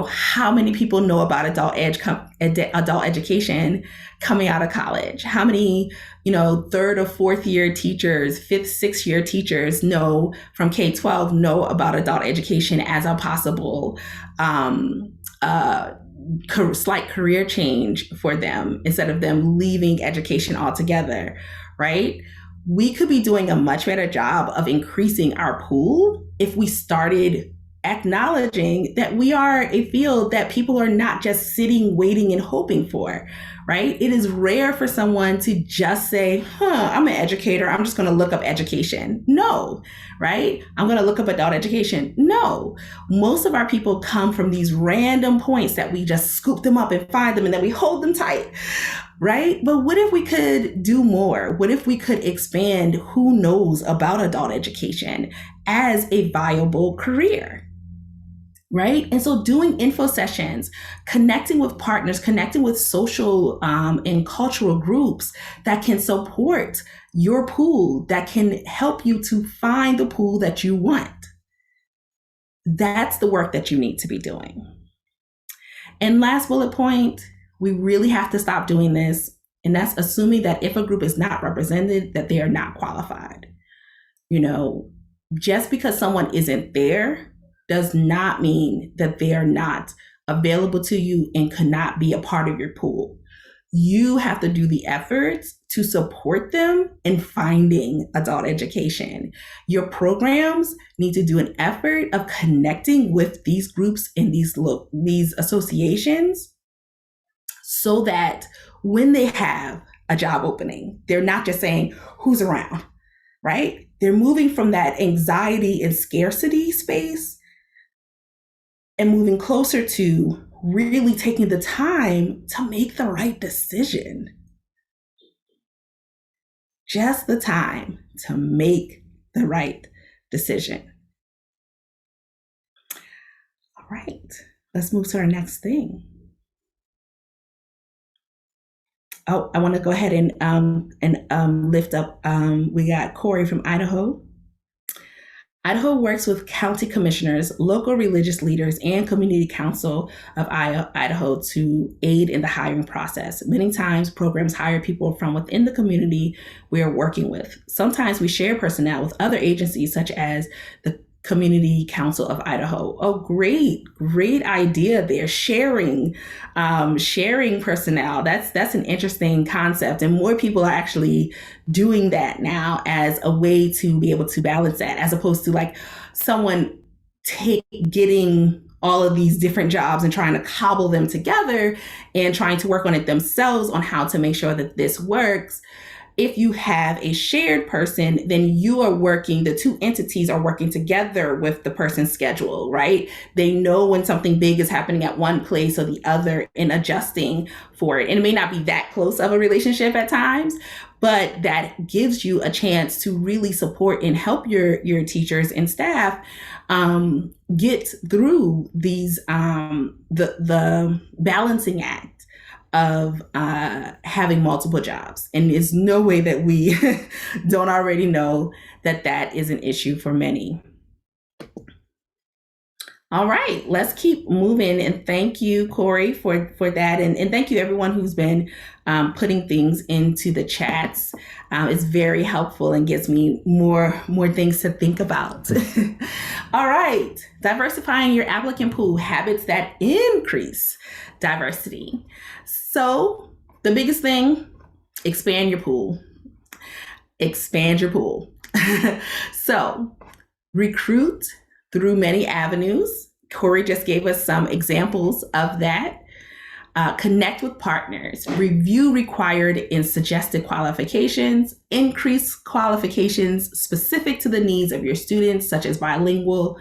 how many people know about adult education coming out of college? How many, third or fourth year teachers, fifth, sixth year teachers know from K-12 know about adult education as a possible slight career change for them instead of them leaving education altogether, right? We could be doing a much better job of increasing our pool if we started acknowledging that we are a field that people are not just sitting, waiting, and hoping for, right? It is rare for someone to just say, I'm an educator, I'm just going to look up education. No, right? I'm going to look up adult education. No, most of our people come from these random points that we just scoop them up and find them and then we hold them tight, right? But what if we could do more? What if we could expand who knows about adult education as a viable career? right? And so doing info sessions, connecting with partners, connecting with social and cultural groups that can support your pool, that can help you to find the pool that you want. That's the work that you need to be doing. And last bullet point, we really have to stop doing this. And that's assuming that if a group is not represented, that they are not qualified. You know, just because someone isn't there does not mean that they are not available to you and cannot be a part of your pool. You have to do the efforts to support them in finding adult education. Your programs need to do an effort of connecting with these groups and these associations so that when they have a job opening, they're not just saying, who's around, right? They're moving from that anxiety and scarcity space and moving closer to really taking the time to make the right decision. Just the time to make the right decision. All right, let's move to our next thing. Oh, I want to go ahead and lift up, we got Corey from Idaho. Idaho works with county commissioners, local religious leaders, and community council of Idaho to aid in the hiring process. Many times programs hire people from within the community we are working with. Sometimes we share personnel with other agencies such as the Community Council of Idaho. Oh, great idea there. Sharing personnel. That's an interesting concept. And more people are actually doing that now as a way to be able to balance that, as opposed to like someone getting all of these different jobs and trying to cobble them together and trying to work on it themselves on how to make sure that this works. If you have a shared person, then the two entities are working together with the person's schedule, right? They know when something big is happening at one place or the other and adjusting for it. And it may not be that close of a relationship at times, but that gives you a chance to really support and help your teachers and staff get through these, the balancing act of having multiple jobs. And there's no way that we don't already know that that is an issue for many. All right, let's keep moving. And thank you, Corey, for that. And thank you everyone who's been putting things into the chats. It's very helpful and gives me more things to think about. All right, diversifying your applicant pool, habits that increase diversity. So the biggest thing, expand your pool. Expand your pool. So recruit through many avenues. Corey just gave us some examples of that. Connect with partners, review required and suggested qualifications, increase qualifications specific to the needs of your students, such as bilingual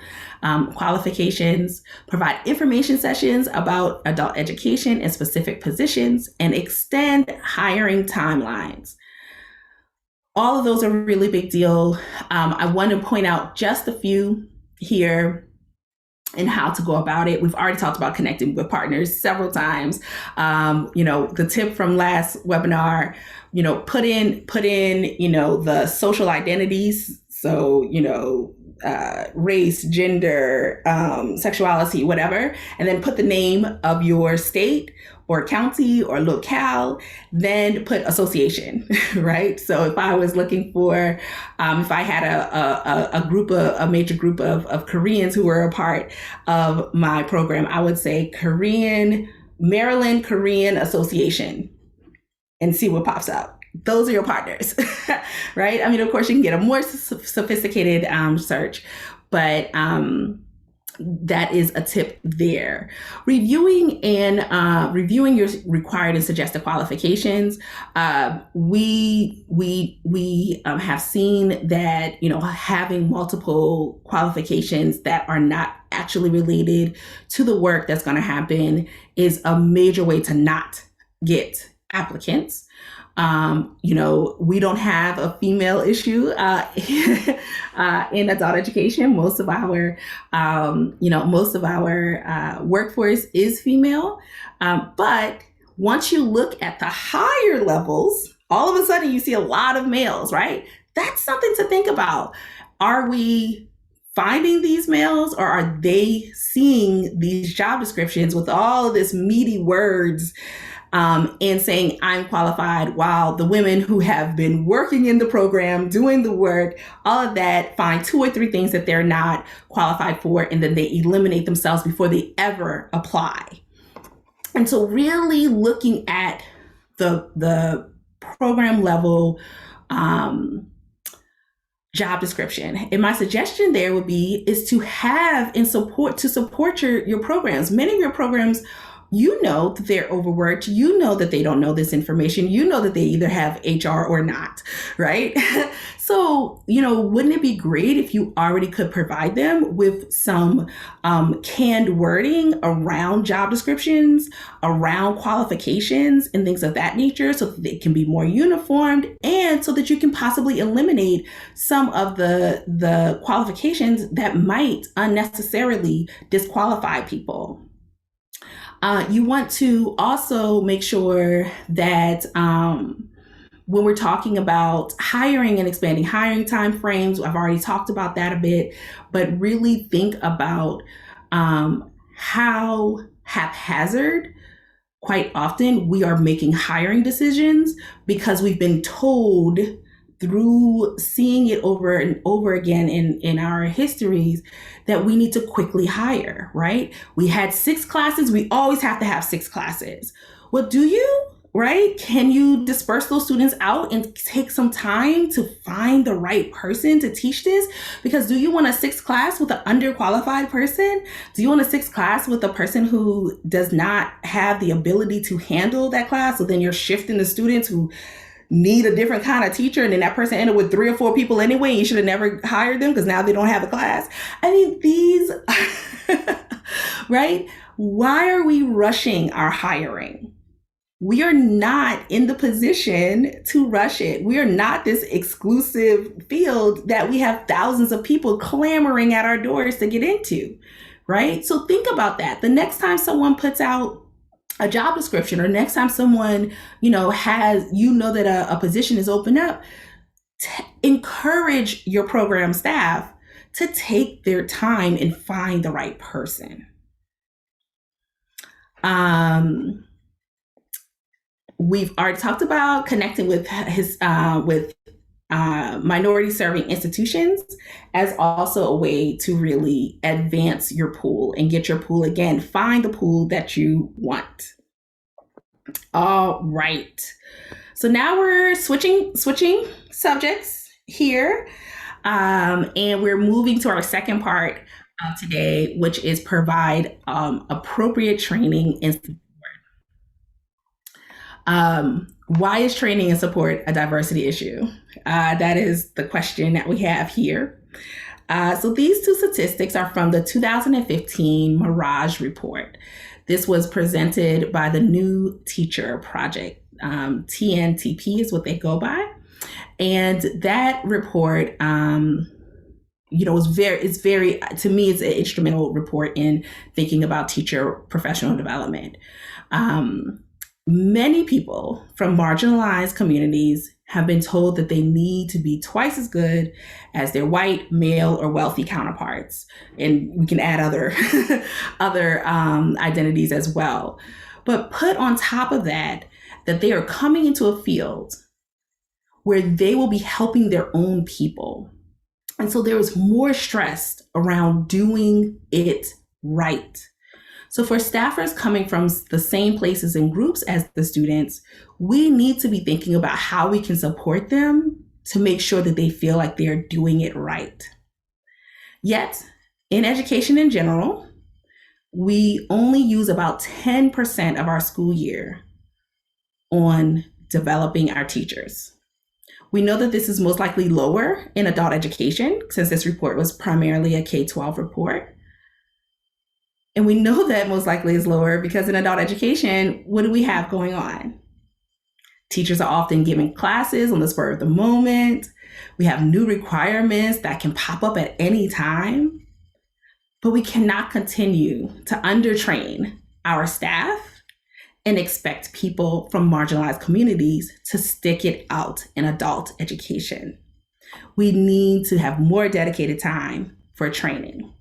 qualifications, provide information sessions about adult education and specific positions, and extend hiring timelines. All of those are a really big deal. I want to point out just a few here and how to go about it. We've already talked about connecting with partners several times. The tip from last webinar, put in, the social identities. So, race, gender, sexuality, whatever, and then put the name of your state or county or locale, then put association, right? So if I was looking for, if I had a major group of Koreans who were a part of my program, I would say Maryland Korean Association and see what pops up. Those are your partners, right? I mean, of course, you can get a more sophisticated search, but that is a tip there. Reviewing your required and suggested qualifications. We have seen that, having multiple qualifications that are not actually related to the work that's going to happen is a major way to not get applicants. We don't have a female issue in adult education. Most of our workforce is female. But once you look at the higher levels, all of a sudden you see a lot of males, right? That's something to think about. Are we finding these males, or are they seeing these job descriptions with all of this meaty words and saying, I'm qualified, while the women who have been working in the program, doing the work, all of that, find 2 or 3 things that they're not qualified for, and then they eliminate themselves before they ever apply. And so really looking at the program level job description. And my suggestion there would be is to have and support your programs. Many of your programs, you know that they're overworked. You know that they don't know this information. You know that they either have HR or not, right? So, wouldn't it be great if you already could provide them with some canned wording around job descriptions, around qualifications and things of that nature, so that they can be more uniformed, and so that you can possibly eliminate some of the qualifications that might unnecessarily disqualify people. You want to also make sure that when we're talking about hiring and expanding hiring timeframes, I've already talked about that a bit, but really think about how haphazard quite often we are making hiring decisions, because we've been told through seeing it over and over again in our histories that we need to quickly hire, right? We had 6 classes. We always have to have 6 classes. Well, do you, right? Can you disperse those students out and take some time to find the right person to teach this? Because do you want a 6th class with an underqualified person? Do you want a 6th class with a person who does not have the ability to handle that class? So then you're shifting the students who need a different kind of teacher, and then that person ended with 3 or 4 people anyway, and you should have never hired them because now they don't have a class. I mean, these, right? Why are we rushing our hiring? We are not in the position to rush it. We are not this exclusive field that we have thousands of people clamoring at our doors to get into, right? So think about that. The next time someone puts out a job description, or next time someone, has, that a position is open up, encourage your program staff to take their time and find the right person. We've already talked about connecting with minority serving institutions as also a way to really advance your pool and get your pool, again, find the pool that you want. All right. So now we're switching subjects here. And we're moving to our second part of today, which is provide appropriate training and support. Why is training and support a diversity issue? That is the question that we have here. So these 2 statistics are from the 2015 Mirage report. This was presented by the New Teacher Project. TNTP is what they go by. And that report, it's very, to me, it's an instrumental report in thinking about teacher professional development. Many people from marginalized communities have been told that they need to be twice as good as their white, male, or wealthy counterparts. And we can add other identities as well. But put on top of that they are coming into a field where they will be helping their own people. And so there is more stress around doing it right. So for staffers coming from the same places and groups as the students, we need to be thinking about how we can support them to make sure that they feel like they're doing it right. Yet, in education in general, we only use about 10% of our school year on developing our teachers. We know that this is most likely lower in adult education, since this report was primarily a K-12 report. And we know that most likely is lower because in adult education, what do we have going on? Teachers are often given classes on the spur of the moment. We have new requirements that can pop up at any time. But we cannot continue to undertrain our staff and expect people from marginalized communities to stick it out in adult education. We need to have more dedicated time for training.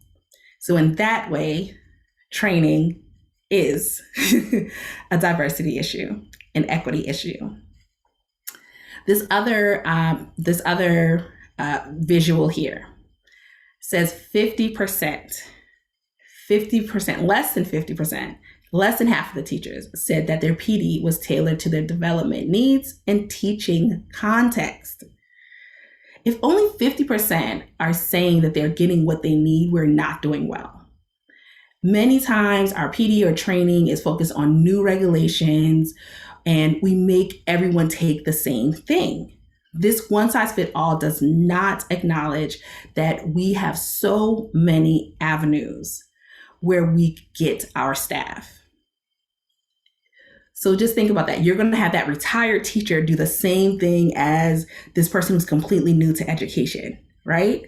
So in that way, training is a diversity issue, an equity issue. This other visual here says 50%, less than 50%, less than half of the teachers said that their PD was tailored to their development needs and teaching context. If only 50% are saying that they're getting what they need, we're not doing well. Many times our PD or training is focused on new regulations, and we make everyone take the same thing. This one size fits all does not acknowledge that we have so many avenues where we get our staff. So just think about that. You're going to have that retired teacher do the same thing as this person who's completely new to education, right?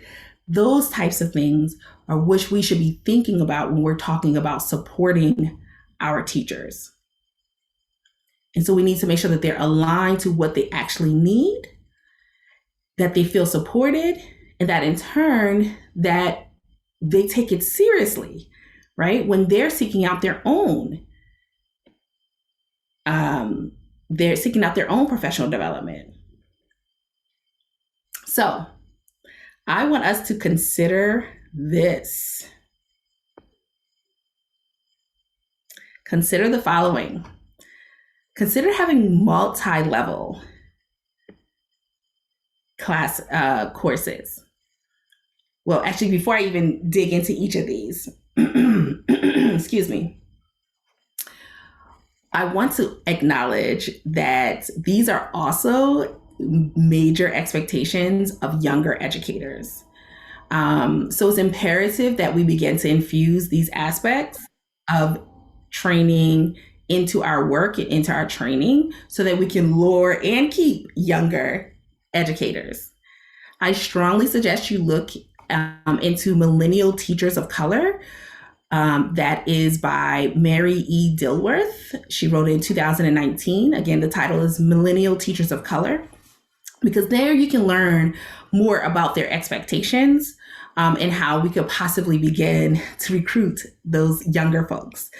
Those types of things are which we should be thinking about when we're talking about supporting our teachers. And so we need to make sure that they're aligned to what they actually need, that they feel supported, and that in turn, that they take it seriously, right? When they're seeking out their own, professional development. So I want us to consider this. Consider the following. Consider having multi-level class courses. Well, actually, before I even dig into each of these, excuse me, I want to acknowledge that these are also major expectations of younger educators. So it's imperative that we begin to infuse these aspects of training into our work and into our training so that we can lure and keep younger educators. I strongly suggest you look into Millennial Teachers of Color. That is by Mary E. Dilworth. She wrote it in 2019. Again, the title is Millennial Teachers of Color, because there you can learn more about their expectations and how we could possibly begin to recruit those younger folks.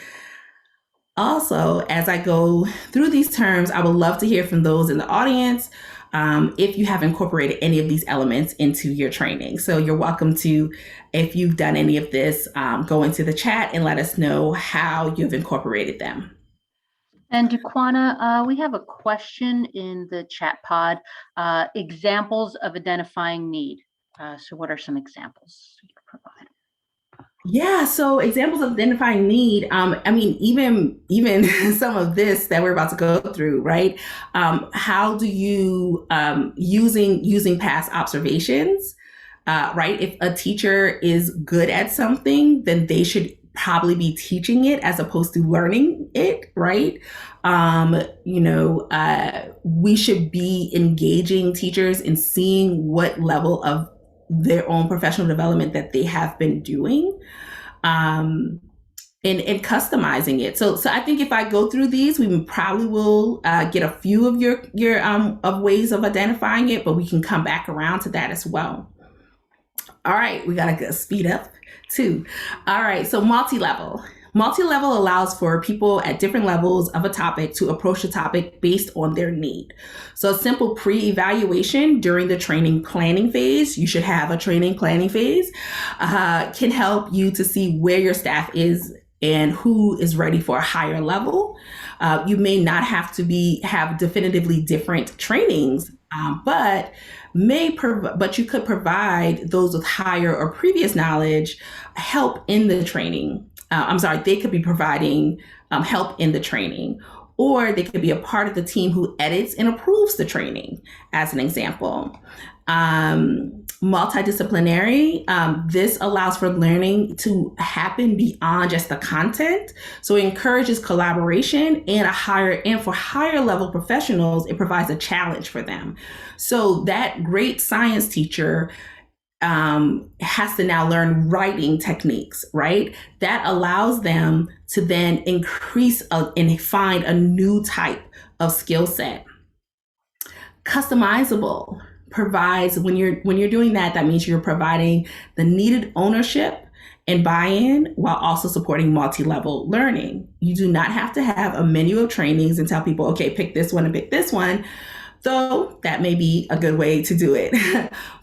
Also, as I go through these terms, I would love to hear from those in the audience if you have incorporated any of these elements into your training. So you're welcome to, if you've done any of this, go into the chat and let us know how you've incorporated them. And Daquanna, we have a question in the chat pod, examples of identifying need. So what are some examples you can provide? Yeah, so examples of identifying need. I mean, even some of this that we're about to go through, right? How do you using past observations, right? If a teacher is good at something, then they should probably be teaching it as opposed to learning it, right? We should be engaging teachers in seeing what level of their own professional development that they have been doing, and customizing it. So I think if I go through these, we probably will get a few of your of ways of identifying it, but we can come back around to that as well. All right, we gotta speed up too. All right, so multi-level. Multi-level allows for people at different levels of a topic to approach the topic based on their need. So a simple pre-evaluation during the training planning phase, you should have a training planning phase, can help you to see where your staff is and who is ready for a higher level. You may not have to have definitively different trainings, but you could provide those with higher or previous knowledge help in the training. They could be providing help in the training, or they could be a part of the team who edits and approves the training, as an example. Multidisciplinary, this allows for learning to happen beyond just the content. So it encourages collaboration and for higher level professionals, it provides a challenge for them. So that great science teacher has to now learn writing techniques, right? That allows them to then increase and find a new type of skill set. Customizable provides, when you're doing that, that means you're providing the needed ownership and buy-in while also supporting multi-level learning. You do not have to have a menu of trainings and tell people, okay, pick this one and pick this one, though that may be a good way to do it.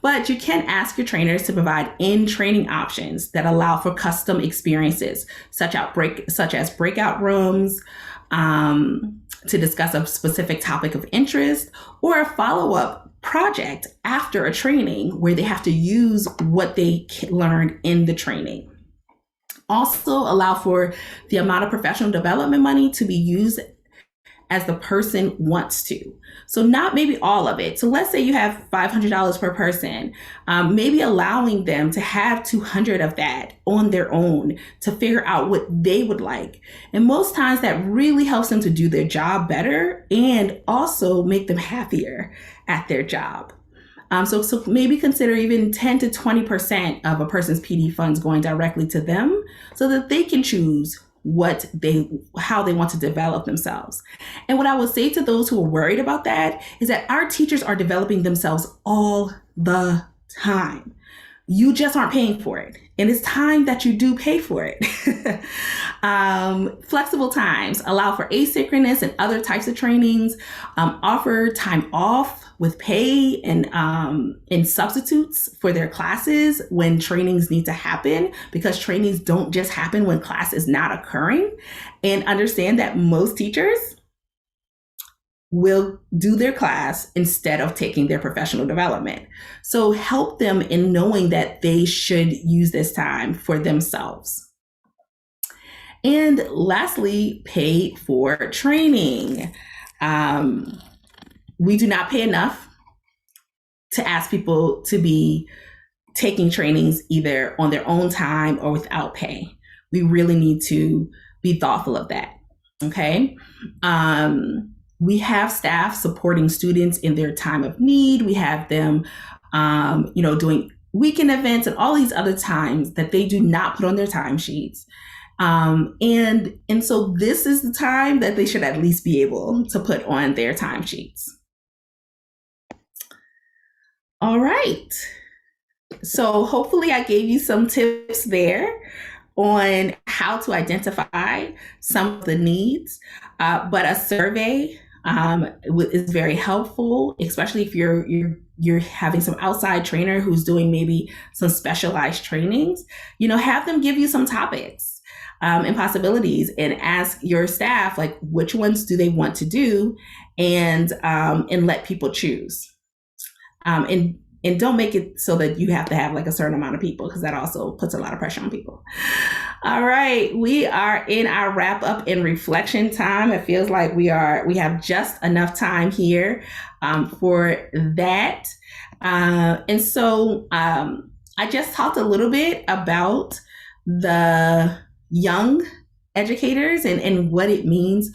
But you can ask your trainers to provide in-training options that allow for custom experiences, such as breakout rooms, to discuss a specific topic of interest, or a follow-up project after a training where they have to use what they learned in the training. Also allow for the amount of professional development money to be used as the person wants to. So not maybe all of it. So let's say you have $500 per person, maybe allowing them to have 200 of that on their own to figure out what they would like. And most times that really helps them to do their job better and also make them happier at their job. So maybe consider even 10 to 20% of a person's PD funds going directly to them so that they can choose how they want to develop themselves. And what I would say to those who are worried about that is that our teachers are developing themselves all the time. You just aren't paying for it. And it's time that you do pay for it. Flexible times allow for asynchronous and other types of trainings, offer time off with pay and substitutes for their classes when trainings need to happen, because trainings don't just happen when class is not occurring. And understand that most teachers will do their class instead of taking their professional development. So help them in knowing that they should use this time for themselves. And lastly, pay for training. We do not pay enough to ask people to be taking trainings either on their own time or without pay. We really need to be thoughtful of that, okay? We have staff supporting students in their time of need. We have them, doing weekend events and all these other times that they do not put on their timesheets. And so this is the time that they should at least be able to put on their timesheets. All right. So hopefully I gave you some tips there on how to identify some of the needs, but a survey is very helpful, especially if you're having some outside trainer who's doing maybe some specialized trainings. Have them give you some topics and possibilities, and ask your staff like which ones do they want to do, and let people choose. And don't make it so that you have to have like a certain amount of people, because that also puts a lot of pressure on people. All right, we are in our wrap up and reflection time. It feels like we have just enough time here for that. And so I just talked a little bit about the young educators and what it means,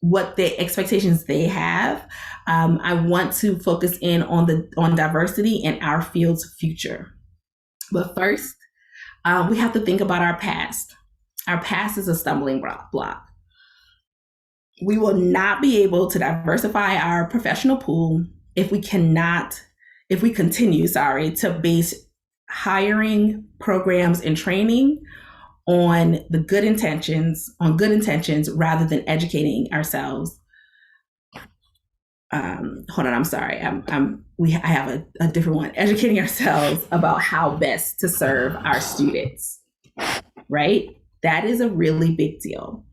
what the expectations they have. I want to focus in on diversity and our field's future. But first, we have to think about our past. Our past is a stumbling block. We will not be able to diversify our professional pool if we continue to base hiring programs and training on good intentions rather than educating ourselves. Hold on, I'm sorry. I have a different one. Educating ourselves about how best to serve our students, right? That is a really big deal.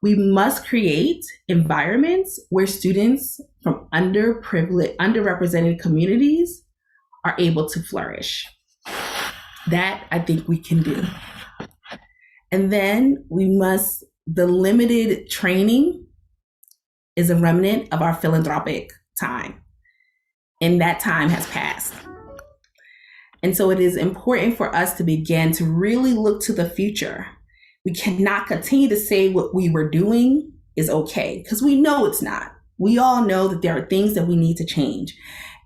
We must create environments where students from underrepresented communities are able to flourish. That I think we can do. And then the limited training is a remnant of our philanthropic time. and that time has passed. And so it is important for us to begin to really look to the future. We cannot continue to say what we were doing is okay, because we know it's not. We all know that there are things that we need to change.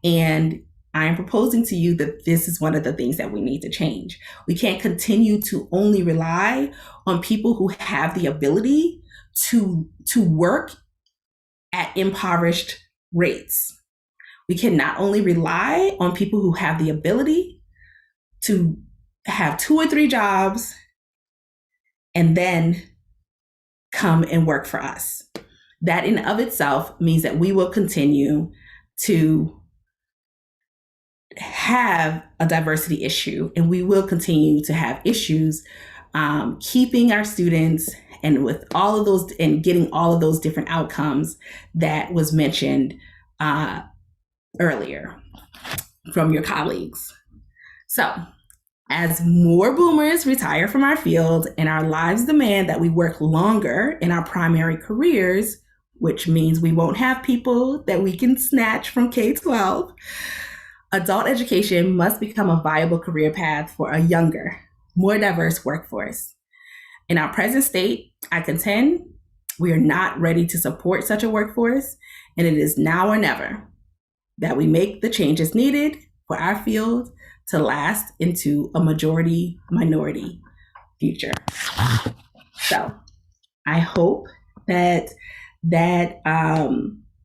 And I am proposing to you that this is one of the things that we need to change. We can't continue to only rely on people who have the ability to work at impoverished rates. We can not only rely on people who have the ability to have 2 or 3 jobs and then come and work for us. That in of itself means that we will continue to have a diversity issue, and we will continue to have issues keeping our students and with all of those and getting all of those different outcomes that was mentioned earlier from your colleagues. So, as more boomers retire from our field and our lives demand that we work longer in our primary careers, which means we won't have people that we can snatch from K-12, adult education must become a viable career path for a younger, more diverse workforce. In our present state, I contend we are not ready to support such a workforce, and it is now or never that we make the changes needed for our field to last into a majority minority future. So I hope that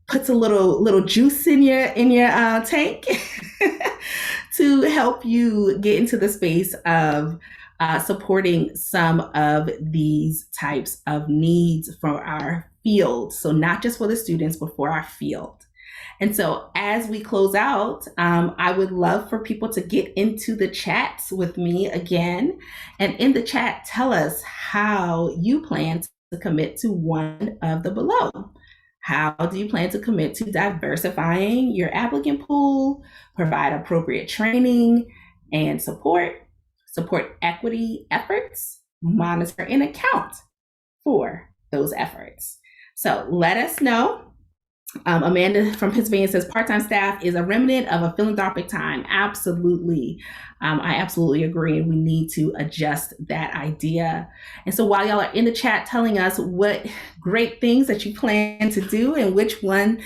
puts a little juice in your tank to help you get into the space of supporting some of these types of needs for our field. So not just for the students, but for our field. And so as we close out, I would love for people to get into the chats with me again. And in the chat, tell us how you plan to commit to one of the below. How do you plan to commit to diversifying your applicant pool, provide appropriate training and support equity efforts, monitor and account for those efforts? So let us know. Amanda from Pennsylvania says part-time staff is a remnant of a philanthropic time. Absolutely. I absolutely agree. We need to adjust that idea. And so while y'all are in the chat telling us what great things that you plan to do and which one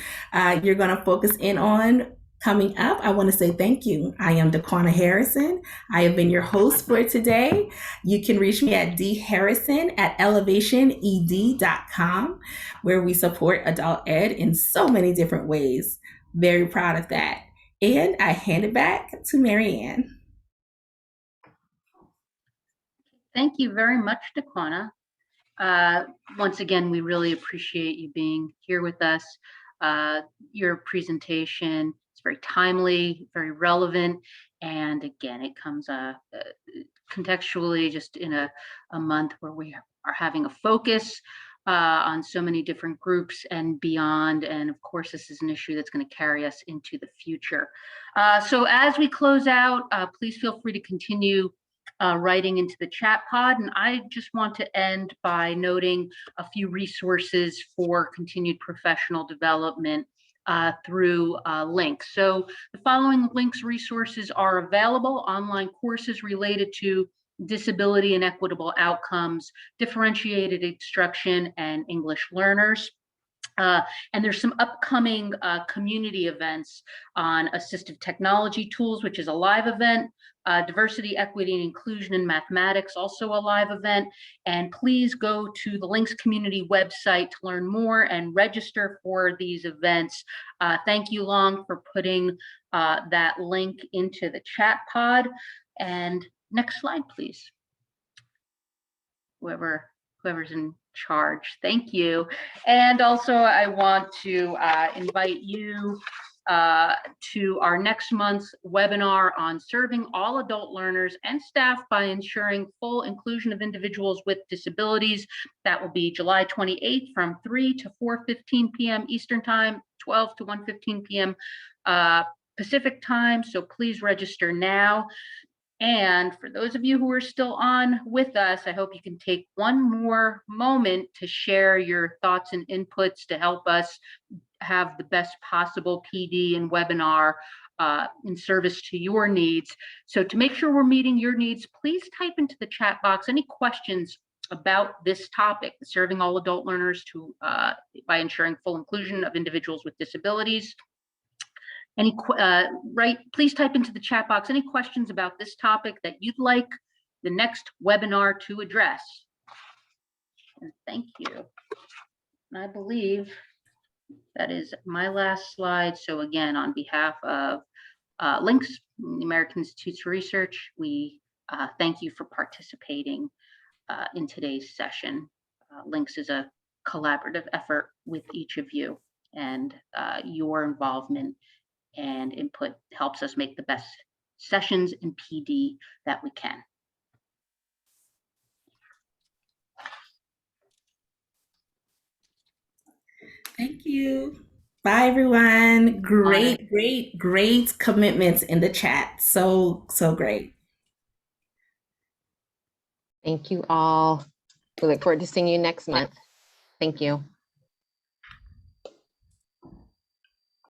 you're going to focus in on coming up, I want to say thank you. I am Daquanna Harrison. I have been your host for today. You can reach me at dharrison@elevationed.com, where we support adult ed in so many different ways. Very proud of that. And I hand it back to Mary Ann. Thank you very much, Daquanna. Once again, we really appreciate you being here with us. Your presentation is very timely, very relevant, and again, it comes contextually just in a month where we are having a focus on so many different groups and beyond. And of course, this is an issue that's going to carry us into the future. So as we close out, please feel free to continue writing into the chat pod. And I just want to end by noting a few resources for continued professional development through links. So the following links, resources are available: online courses related to disability and equitable outcomes, differentiated instruction, and English learners. And there's some upcoming community events on assistive technology tools, which is a live event, diversity, equity, and inclusion in mathematics, also a live event. And please go to the Links community website to learn more and register for these events. Thank you, Long, for putting that link into the chat pod. And next slide, please. Whoever's in charge. Thank you. And also I want to invite you to our next month's webinar on serving all adult learners and staff by ensuring full inclusion of individuals with disabilities. That will be July 28th from 3 to 4:15 p.m. Eastern Time, 12 to 1:15 p.m. Pacific Time. So please register now. And for those of you who are still on with us, I hope you can take one more moment to share your thoughts and inputs to help us have the best possible PD and webinar in service to your needs. So to make sure we're meeting your needs, please type into the chat box any questions about this topic, serving all adult learners by ensuring full inclusion of individuals with disabilities. Please type into the chat box any questions about this topic that you'd like the next webinar to address. And thank you. And I believe that is my last slide. So again, on behalf of LINCS, the American Institutes for Research, we thank you for participating in today's session. LINCS is a collaborative effort with each of you, and your involvement and input helps us make the best sessions in PD that we can. Thank you. Bye, everyone. Great, great commitments in the chat. So great. Thank you all. We look forward to seeing you next month. Thank you.